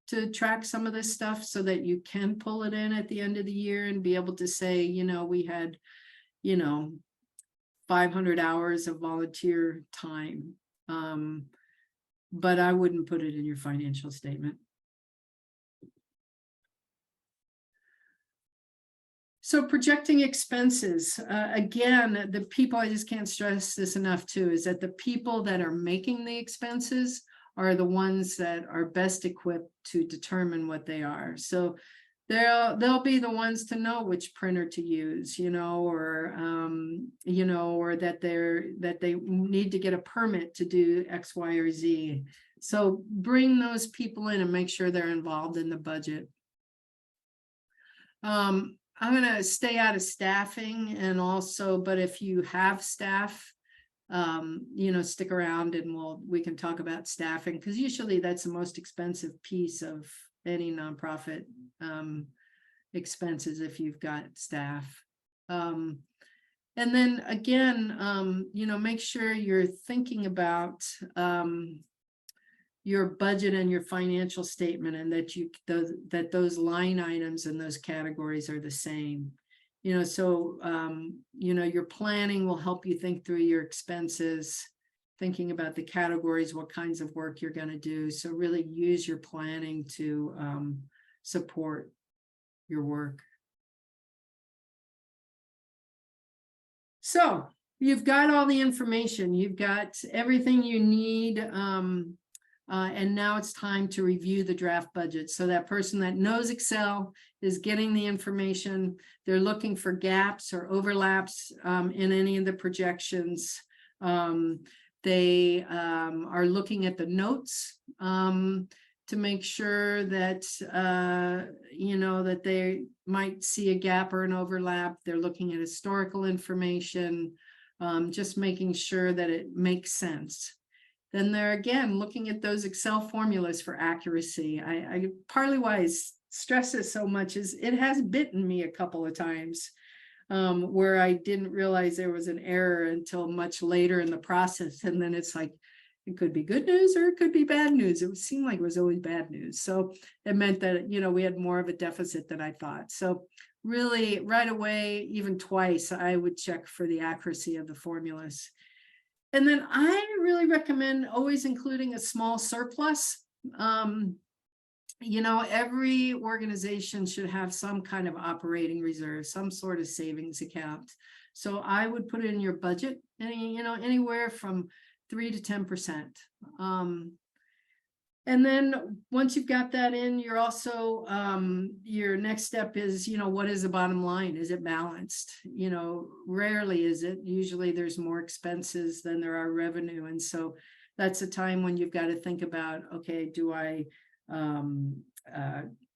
to track some of this stuff so that you can pull it in at the end of the year and be able to say, you know, we had, you know, 500 hours of volunteer time. But I wouldn't put it in your financial statement. So projecting expenses, again, the people, I just can't stress this enough too, is that the people that are making the expenses are the ones that are best equipped to determine what they are. So they'll be the ones to know which printer to use, you know, or that they need to get a permit to do X, Y, or Z. So bring those people in and make sure they're involved in the budget. I'm going to stay out of staffing and also, but if you have staff, you know, stick around and we can talk about staffing, because usually that's the most expensive piece of any nonprofit expenses if you've got staff. And then again, you know, make sure you're thinking about your budget and your financial statement, and that those line items and those categories are the same. You know, so you know, your planning will help you think through your expenses, thinking about the categories, what kinds of work you're going to do. So really use your planning to support your work. So you've got all the information, you've got everything you need. And now it's time to review the draft budget. So that person that knows Excel is getting the information. They're looking for gaps or overlaps in any of the projections. They are looking at the notes to make sure that, you know, that they might see a gap or an overlap. They're looking at historical information, just making sure that it makes sense. Then they're again looking at those Excel formulas for accuracy. I partly why I stress this so much is it has bitten me a couple of times where I didn't realize there was an error until much later in the process. And then it's like, it could be good news or it could be bad news. It seemed like it was always bad news. So it meant that, you know, we had more of a deficit than I thought. So really right away, even twice, I would check for the accuracy of the formulas. And then I really recommend always including a small surplus. You know, every organization should have some kind of operating reserve, some sort of savings account. So I would put it in your budget, you know, anywhere from 3 to 10%. And then once you've got that in, you're also, your next step is, you know, what is the bottom line? Is it balanced? You know, rarely is it. Usually there's more expenses than there are revenue. And so that's a time when you've got to think about, okay, do I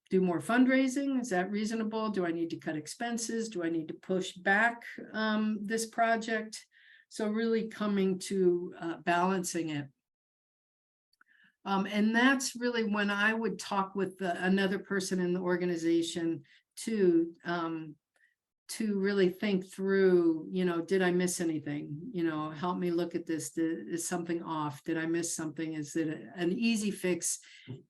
do more fundraising? Is that reasonable? Do I need to cut expenses? Do I need to push back this project? So really coming to balancing it. And that's really when I would talk with another person in the organization to really think through, did I miss anything? Help me look at this. Is something off? Did I miss something? Is it an easy fix?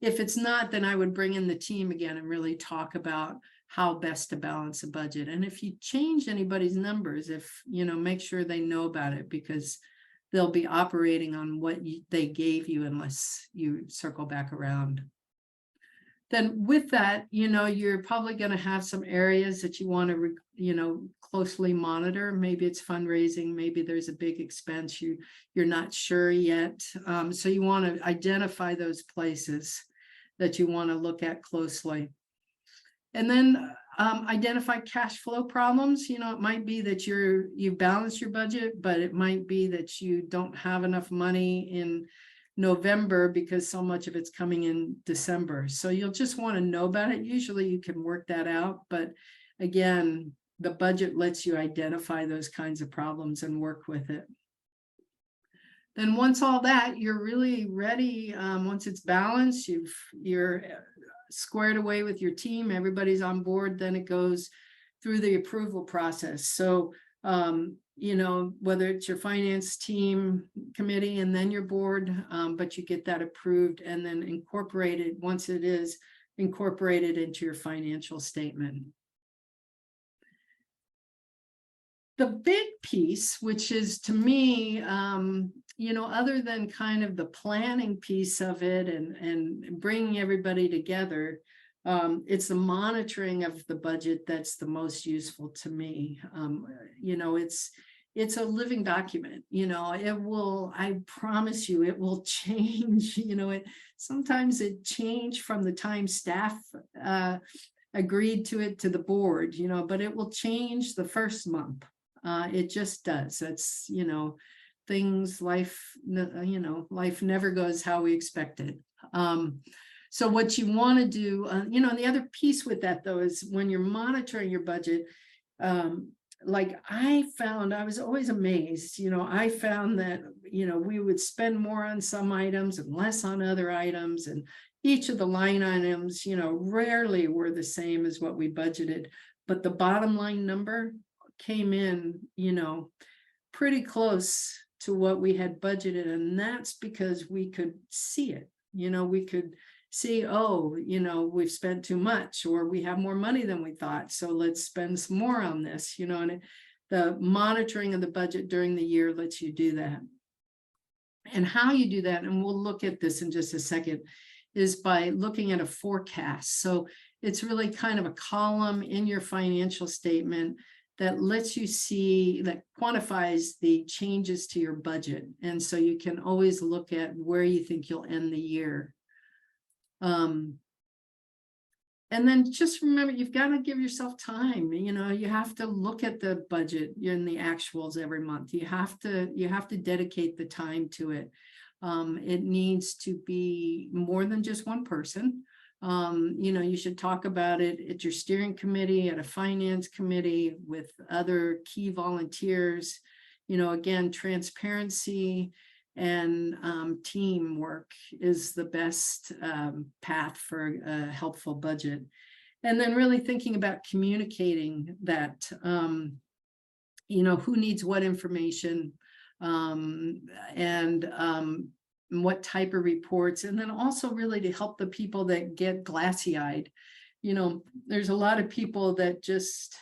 If it's not, then I would bring in the team again and really talk about how best to balance a budget. And if you change anybody's numbers, make sure they know about it, because they'll be operating on what they gave you unless you circle back around. Then with that, you're probably going to have some areas that you want to, closely monitor. Maybe it's fundraising. Maybe there's a big expense you're not sure yet. So you want to identify those places that you want to look at closely. And then identify cash flow problems. It might be that you balance your budget, but it might be that you don't have enough money in November because so much of it's coming in December. So you'll just want to know about it. Usually you can work that out. But again, the budget lets you identify those kinds of problems and work with it. Then once all that, you're really ready. Once it's balanced, you're squared away with your team, everybody's on board, then it goes through the approval process. So, whether it's your finance team committee and then your board, but you get that approved and then incorporated once it is incorporated into your financial statement. The big piece, which is to me, other than kind of the planning piece of it and bringing everybody together, it's the monitoring of the budget that's the most useful to me. It's a living document. I promise you, it will change. Sometimes it changed from the time staff agreed to it to the board, but it will change the first month. It just does. That's, life never goes how we expect it. So what you want to do, and the other piece with that though, is when you're monitoring your budget, like I was always amazed, I found that, we would spend more on some items and less on other items, and each of the line items, rarely were the same as what we budgeted, but the bottom line number came in, pretty close to what we had budgeted. And that's because we could see it, we could see, we've spent too much, or we have more money than we thought, so let's spend some more on this, and the monitoring of the budget during the year lets you do that. And how you do that, and we'll look at this in just a second, is by looking at a forecast. So it's really kind of a column in your financial statement that lets you see, that quantifies the changes to your budget. And so you can always look at where you think you'll end the year. And then just remember, you've got to give yourself time. You have to look at the budget in the actuals every month. You have to dedicate the time to it. It needs to be more than just one person. You should talk about it at your steering committee, at a finance committee, with other key volunteers. Again, transparency and teamwork is the best path for a helpful budget. And then really thinking about communicating that, who needs what information, and what type of reports, and then also really to help the people that get glassy-eyed. There's a lot of people that just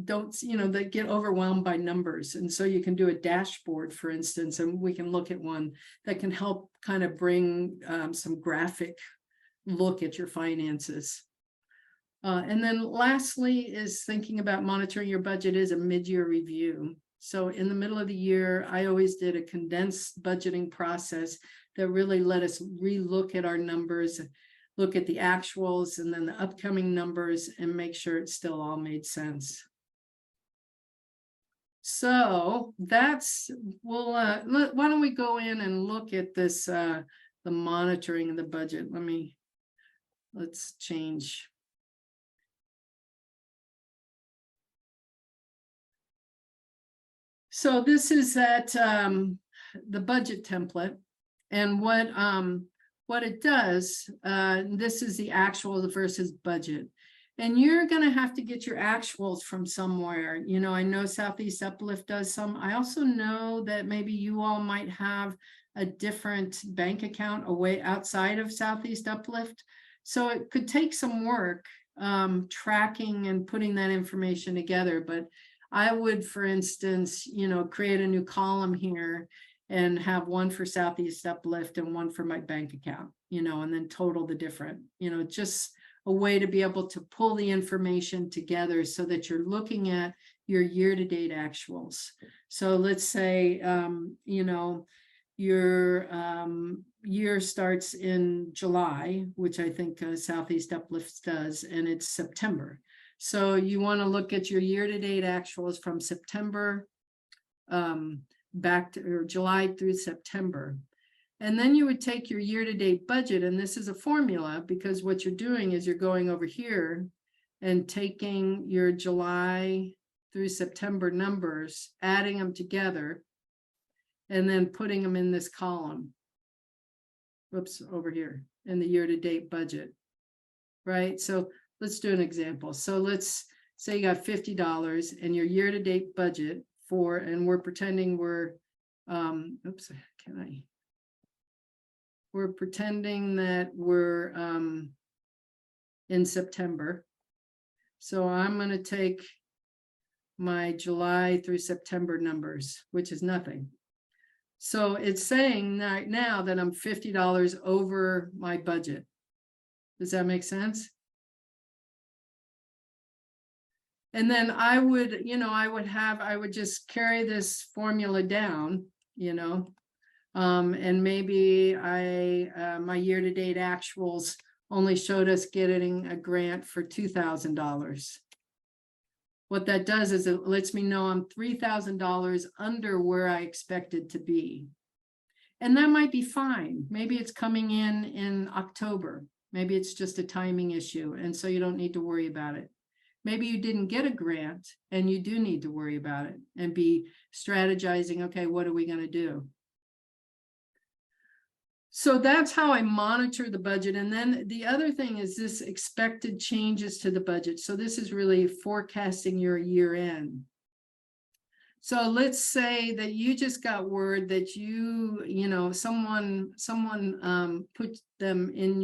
don't, that get overwhelmed by numbers. And so you can do a dashboard, for instance, and we can look at one that can help kind of bring some graphic look at your finances. And then lastly is thinking about monitoring your budget as a mid-year review. So in the middle of the year, I always did a condensed budgeting process that really let us relook at our numbers, look at the actuals and then the upcoming numbers, and make sure it still all made sense. So that's, why don't we go in and look at this, the monitoring of the budget. Let's change. So this is at the budget template. And what it does, this is the actual versus budget. And you're going to have to get your actuals from somewhere. You know, I know Southeast Uplift does some. I also know that maybe you all might have a different bank account away outside of Southeast Uplift. So it could take some work tracking and putting that information together. But I would, for instance, you know, create a new column here and have one for Southeast Uplift and one for my bank account, you know, and then total the different, you know, just a way to be able to pull the information together so that you're looking at your year-to-date actuals. So let's say, you know, your year starts in July, which I think Southeast Uplift does, and it's September. So you want to look at your year-to-date actuals from September back to or July through September. And then you would take your year-to-date budget, and this is a formula because what you're doing is you're going over here and taking your July through September numbers, adding them together, and then putting them in this column. Whoops, over here in the year-to-date budget, right? So let's do an example. So let's say you got $50 and your year-to-date budget for, and we're pretending we're, we're pretending that we're in September. So I'm going to take my July through September numbers, which is nothing. So it's saying right now that I'm $50 over my budget. Does that make sense? And then I would, you know, I would just carry this formula down, you know, and maybe my year-to-date actuals only showed us getting a grant for $2,000. What that does is it lets me know I'm $3,000 under where I expected to be. And that might be fine. Maybe it's coming in October. Maybe it's just a timing issue. And so you don't need to worry about it. Maybe you didn't get a grant and you do need to worry about it and be strategizing, okay, what are we going to do? So that's how I monitor the budget. And then the other thing is this expected changes to the budget. So this is really forecasting your year end. So let's say that you just got word that you know, someone put them in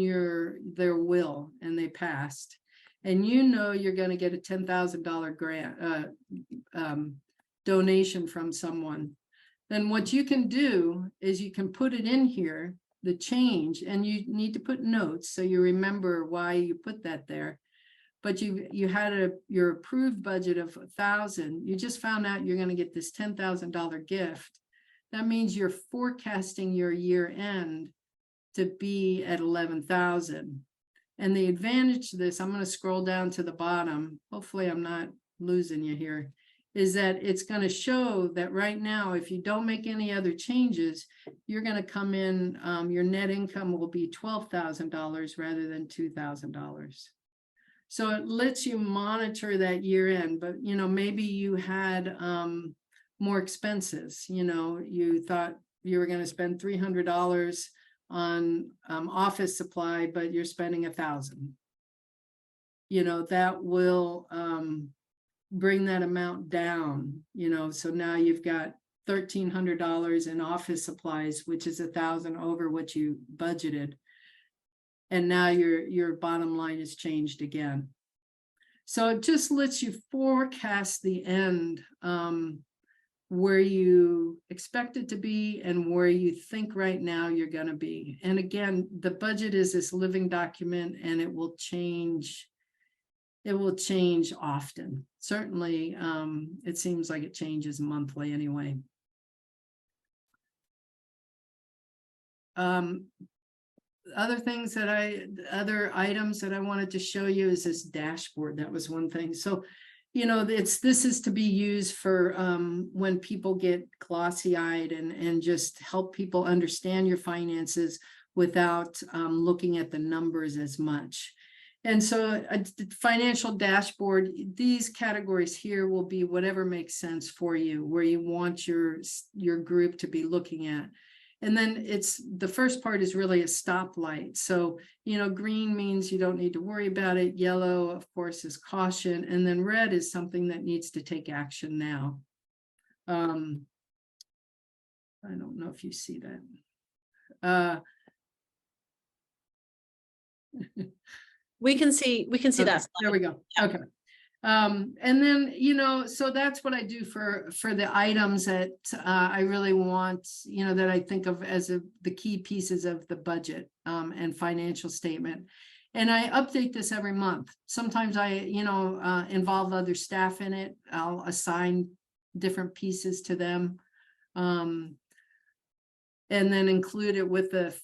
their will and they passed. And you know you're going to get a $10,000 grant donation from someone. Then what you can do is you can put it in here, the change, and you need to put notes so you remember why you put that there. But you had your approved budget of $1,000. You just found out you're going to get this $10,000 gift. That means you're forecasting your year end to be at 11,000. And the advantage to this, I'm going to scroll down to the bottom. Hopefully I'm not losing you here. Is that it's going to show that right now, if you don't make any other changes, you're going to come in, your net income will be $12,000 rather than $2,000. So it lets you monitor that year end, but, you know, maybe you had more expenses, you know, you thought you were going to spend $300 on office supply, but you're spending $1,000. You know, that will bring that amount down, you know, so now you've got $1,300 in office supplies, which is $1,000 over what you budgeted. And now your bottom line is changed again. So it just lets you forecast the end, where you expect it to be and where you think right now you're going to be. And again, the budget is this living document and it will change. It will change often. Certainly, it seems like it changes monthly anyway. Other items that I wanted to show you is this dashboard. That was one thing. So, you know, this is to be used for when people get glossy-eyed and just help people understand your finances without looking at the numbers as much. And so a financial dashboard, these categories here will be whatever makes sense for you, where you want your group to be looking at. And then the first part is really a stoplight. So, green means you don't need to worry about it. Yellow, of course, is caution. And then red is something that needs to take action now. I don't know if you see that. We can see Okay, that. there we go. Okay. And then, so that's what I do for the items that I really want, that I think of as the key pieces of the budget and financial statement. And I update this every month. Sometimes I, involve other staff in it. I'll assign different pieces to them. And then include it with the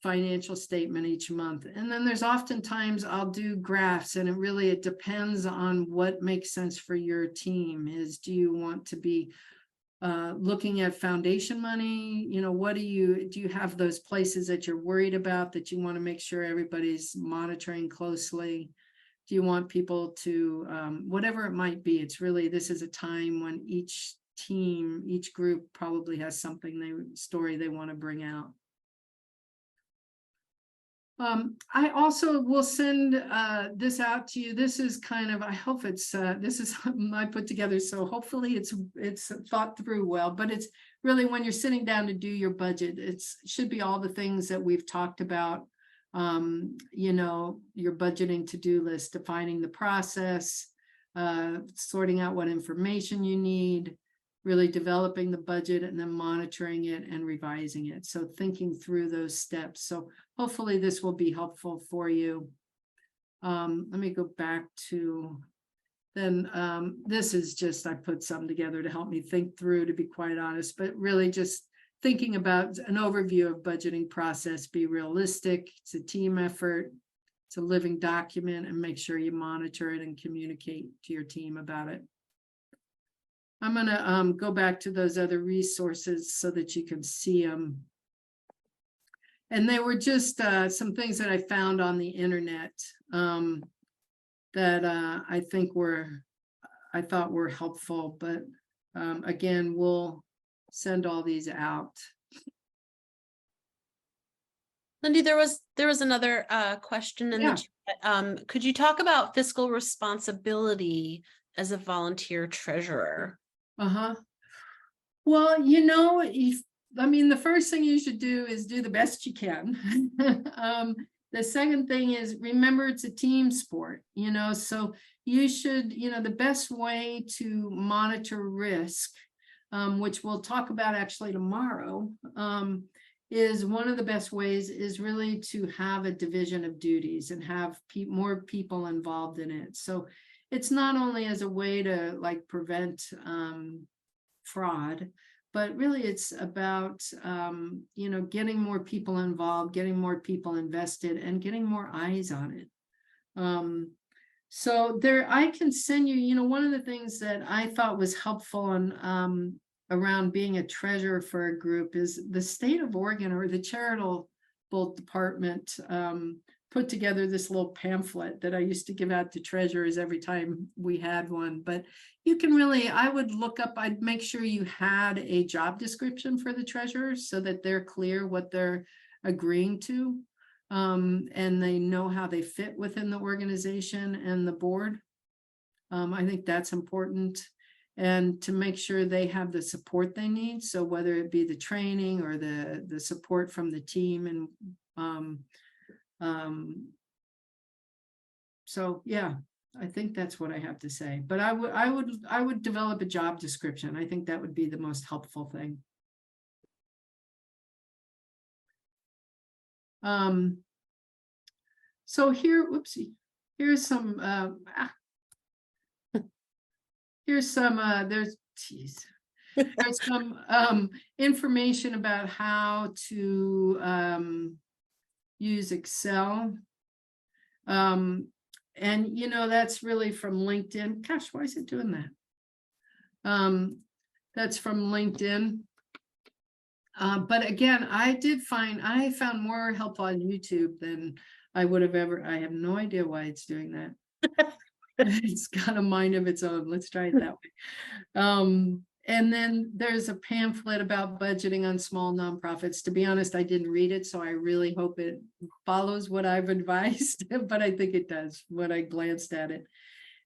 financial statement each month. And then there's oftentimes I'll do graphs, and it depends on what makes sense for your team. Do you want to be looking at foundation money? What do you have those places that you're worried about that you want to make sure everybody's monitoring closely? Do you want people to, whatever it might be, this is a time when each team, each group probably has story they want to bring out. I also will send this out to you. This is kind of, I hope this is something I put together. So hopefully it's thought through well, but it's really when you're sitting down to do your budget, it should be all the things that we've talked about. Your budgeting to-do list, defining the process, sorting out what information you need, really developing the budget and then monitoring it and revising it. So thinking through those steps. So hopefully this will be helpful for you. Let me go back to then this is just, I put some together to help me think through, to be quite honest, but really just thinking about an overview of budgeting process. Be realistic. It's a team effort. It's a living document, and make sure you monitor it and communicate to your team about it. I'm going to go back to those other resources so that you can see them. And they were just some things that I found on the internet that I thought were helpful. But again, we'll send all these out. Lindy, there was another question in Yeah. the chat. Could you talk about fiscal responsibility as a volunteer treasurer? Well, the first thing you should do is do the best you can. The second thing is, remember, it's a team sport, so you should, the best way to monitor risk, which we'll talk about actually tomorrow, is one of the best ways is really to have a division of duties and have more people involved in it. So it's not only as a way to prevent fraud, but really it's about, getting more people involved, getting more people invested, and getting more eyes on it. So I can send you, one of the things that I thought was helpful on around being a treasurer for a group is the state of Oregon, or the charitable department, put together this little pamphlet that I used to give out to treasurers every time we had one. But you can I'd make sure you had a job description for the treasurers so that they're clear what they're agreeing to, and they know how they fit within the organization and the board. I think that's important, and to make sure they have the support they need. So whether it be the training or the support from the team, and so yeah, I think that's what I have to say. But I would develop a job description. I think that would be the most helpful thing. So here's some there's some information about how to use Excel. And that's really from LinkedIn. Gosh, why is it doing that? That's from LinkedIn. But again, I found more help on YouTube than I would have ever. I have no idea why it's doing that. It's got a mind of its own. Let's try it that way. And then there's a pamphlet about budgeting on small nonprofits. To be honest, I didn't read it, so I really hope it follows what I've advised, but I think it does when I glanced at it.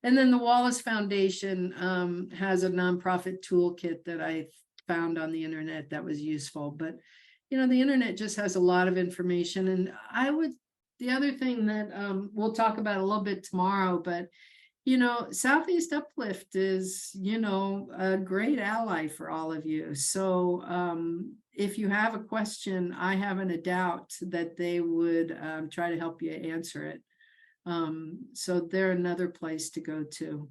And then the Wallace Foundation has a nonprofit toolkit that I found on the internet that was useful. But, you know, the internet just has a lot of information. And the other thing that we'll talk about a little bit tomorrow, but you know, Southeast Uplift is, you know, a great ally for all of you. So if you have a question, I haven't a doubt that they would try to help you answer it. So they're another place to go to.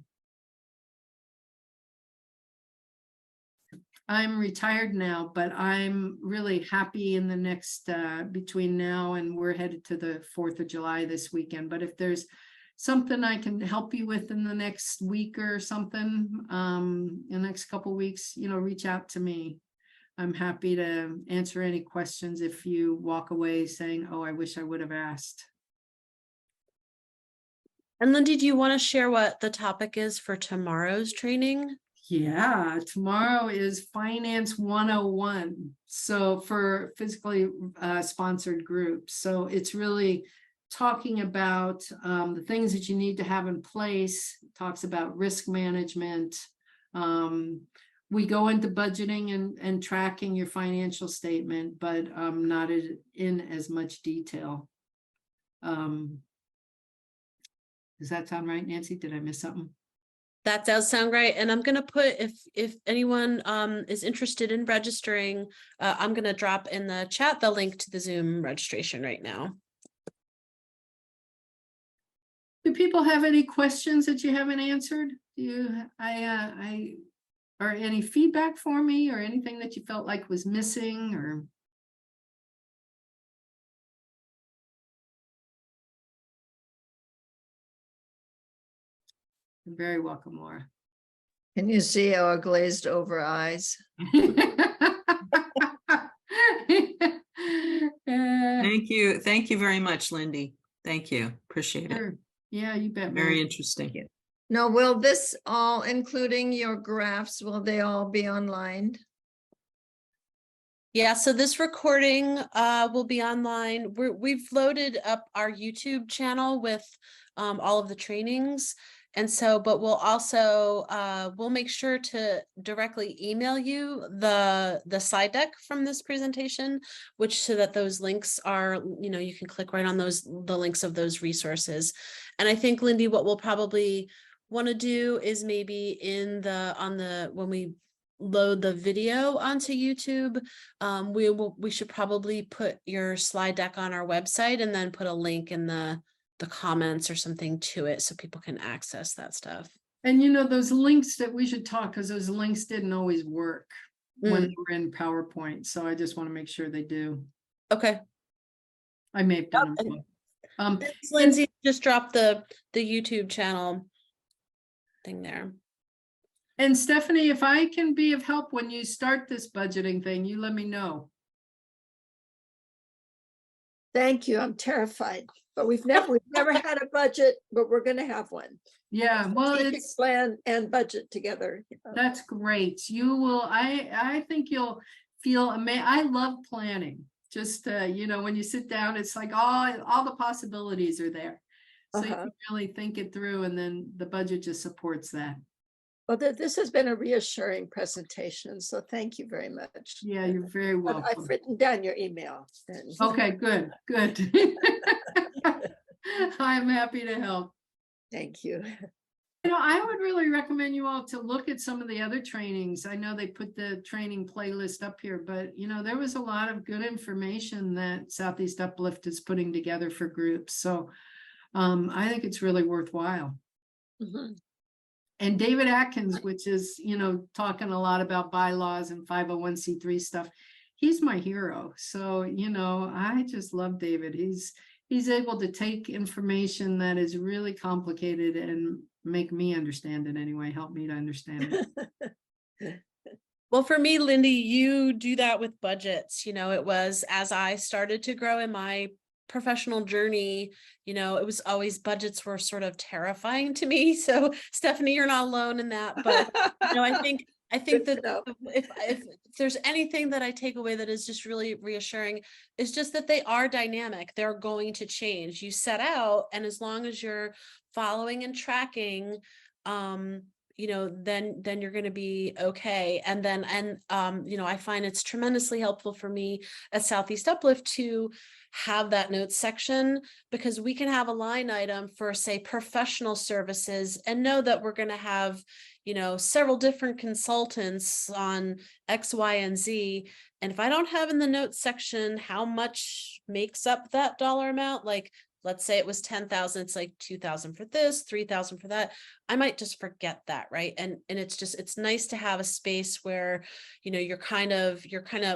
I'm retired now, but I'm really happy in the next, between now and we're headed to the 4th of July this weekend. But if there's something I can help you with in the next week or something, in the next couple of weeks, you know, reach out to me. I'm happy to answer any questions if you walk away saying, oh, I wish I would have asked. And Lindy, do you want to share what the topic is for tomorrow's training? Yeah, tomorrow is Finance 101. So for physically sponsored groups. So it's really talking about the things that you need to have in place, talks about risk management. We go into budgeting and tracking your financial statement, but not in as much detail. Does that sound right, Nancy? Did I miss something? That does sound right. And I'm going to put, if anyone is interested in registering, I'm going to drop in the chat the link to the Zoom registration right now. Do people have any questions that you haven't answered? Or any feedback for me or anything that you felt like was missing or? You're very welcome, Laura. Can you see our glazed over eyes? Thank you. Thank you very much, Lindy. Thank you. Appreciate it. Sure. Yeah, you bet. Very Mary. interesting. Now, will this all, including your graphs, will they all be online? Yeah, so this recording will be online. We've loaded up our YouTube channel with all of the trainings. And so, but we'll also, we'll make sure to directly email you the slide deck from this presentation, which so that those links are, you know, you can click right on the links of those resources. And I think, Lindy, what we'll probably want to do is maybe when we load the video onto YouTube, we should probably put your slide deck on our website and then put a link in the comments or something to it so people can access that stuff. And you know, those links that we should talk, because those links didn't always work when they were in PowerPoint. So I just want to make sure they do. Okay. I may have done them. Lindsay just dropped the YouTube channel thing there. And Stephanie, if I can be of help when you start this budgeting thing, you let me know. Thank you. I'm terrified, but we've never had a budget, but we're going to have one. Yeah, well, Strategic it's plan and budget together. that's great. You will. I think you'll feel amazing. I love planning. Just you know, when you sit down, it's like all the possibilities are there. So you can really think it through, and then the budget just supports that. Well, this has been a reassuring presentation, so thank you very much. Yeah, you're very welcome. I've written down your email. Okay, good. I'm happy to help. Thank you. You know, I would really recommend you all to look at some of the other trainings. I know they put the training playlist up here, but you know, there was a lot of good information that Southeast Uplift is putting together for groups. So I think it's really worthwhile. Mhm. And David Atkins, which is, you know, talking a lot about bylaws and 501c3 stuff, he's my hero. So, you know, I just love David. He's able to take information that is really complicated and make me understand it anyway, help me to understand it. Well, for me, Lindy, you do that with budgets. You know, it was as I started to grow in my professional journey, you know, it was always budgets were sort of terrifying to me. So Stephanie, you're not alone in that. But you know, I I think Good to that know. if there's anything that I take away that is just really reassuring, is just that they are dynamic. They're going to change. You set out, and as long as you're following and tracking, you know, then you're going to be okay. And you know, I find it's tremendously helpful for me at Southeast Uplift to have that notes section, because we can have a line item for, say, professional services, and know that we're going to have, you know, several different consultants on X, Y, and Z. And if I don't have in the notes section how much makes up that dollar amount, like let's say it was 10,000, it's like 2,000 for this, 3,000 for that, I might just forget that, right? And it's nice to have a space where, you know, you're kind of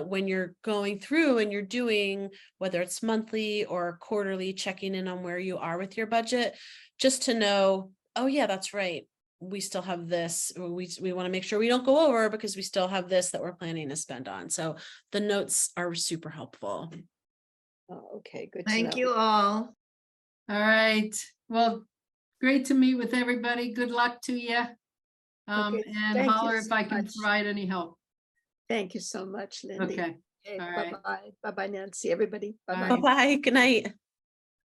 when you're going through and you're doing, whether it's monthly or quarterly, checking in on where you are with your budget, just to know, oh yeah, that's right, we still have this, we want to make sure we don't go over because we still have this that we're planning to spend on. So the notes are super helpful. Oh, okay, good to Thank know. you all. All right. Well, great to meet with everybody. Good luck to you. Okay, And thank you holler if so I can much. provide any help. Thank you so much, Lindy. Okay. Okay, all right. bye-bye. Bye-bye, Nancy, everybody. Bye. Bye-bye. Bye-bye, good night.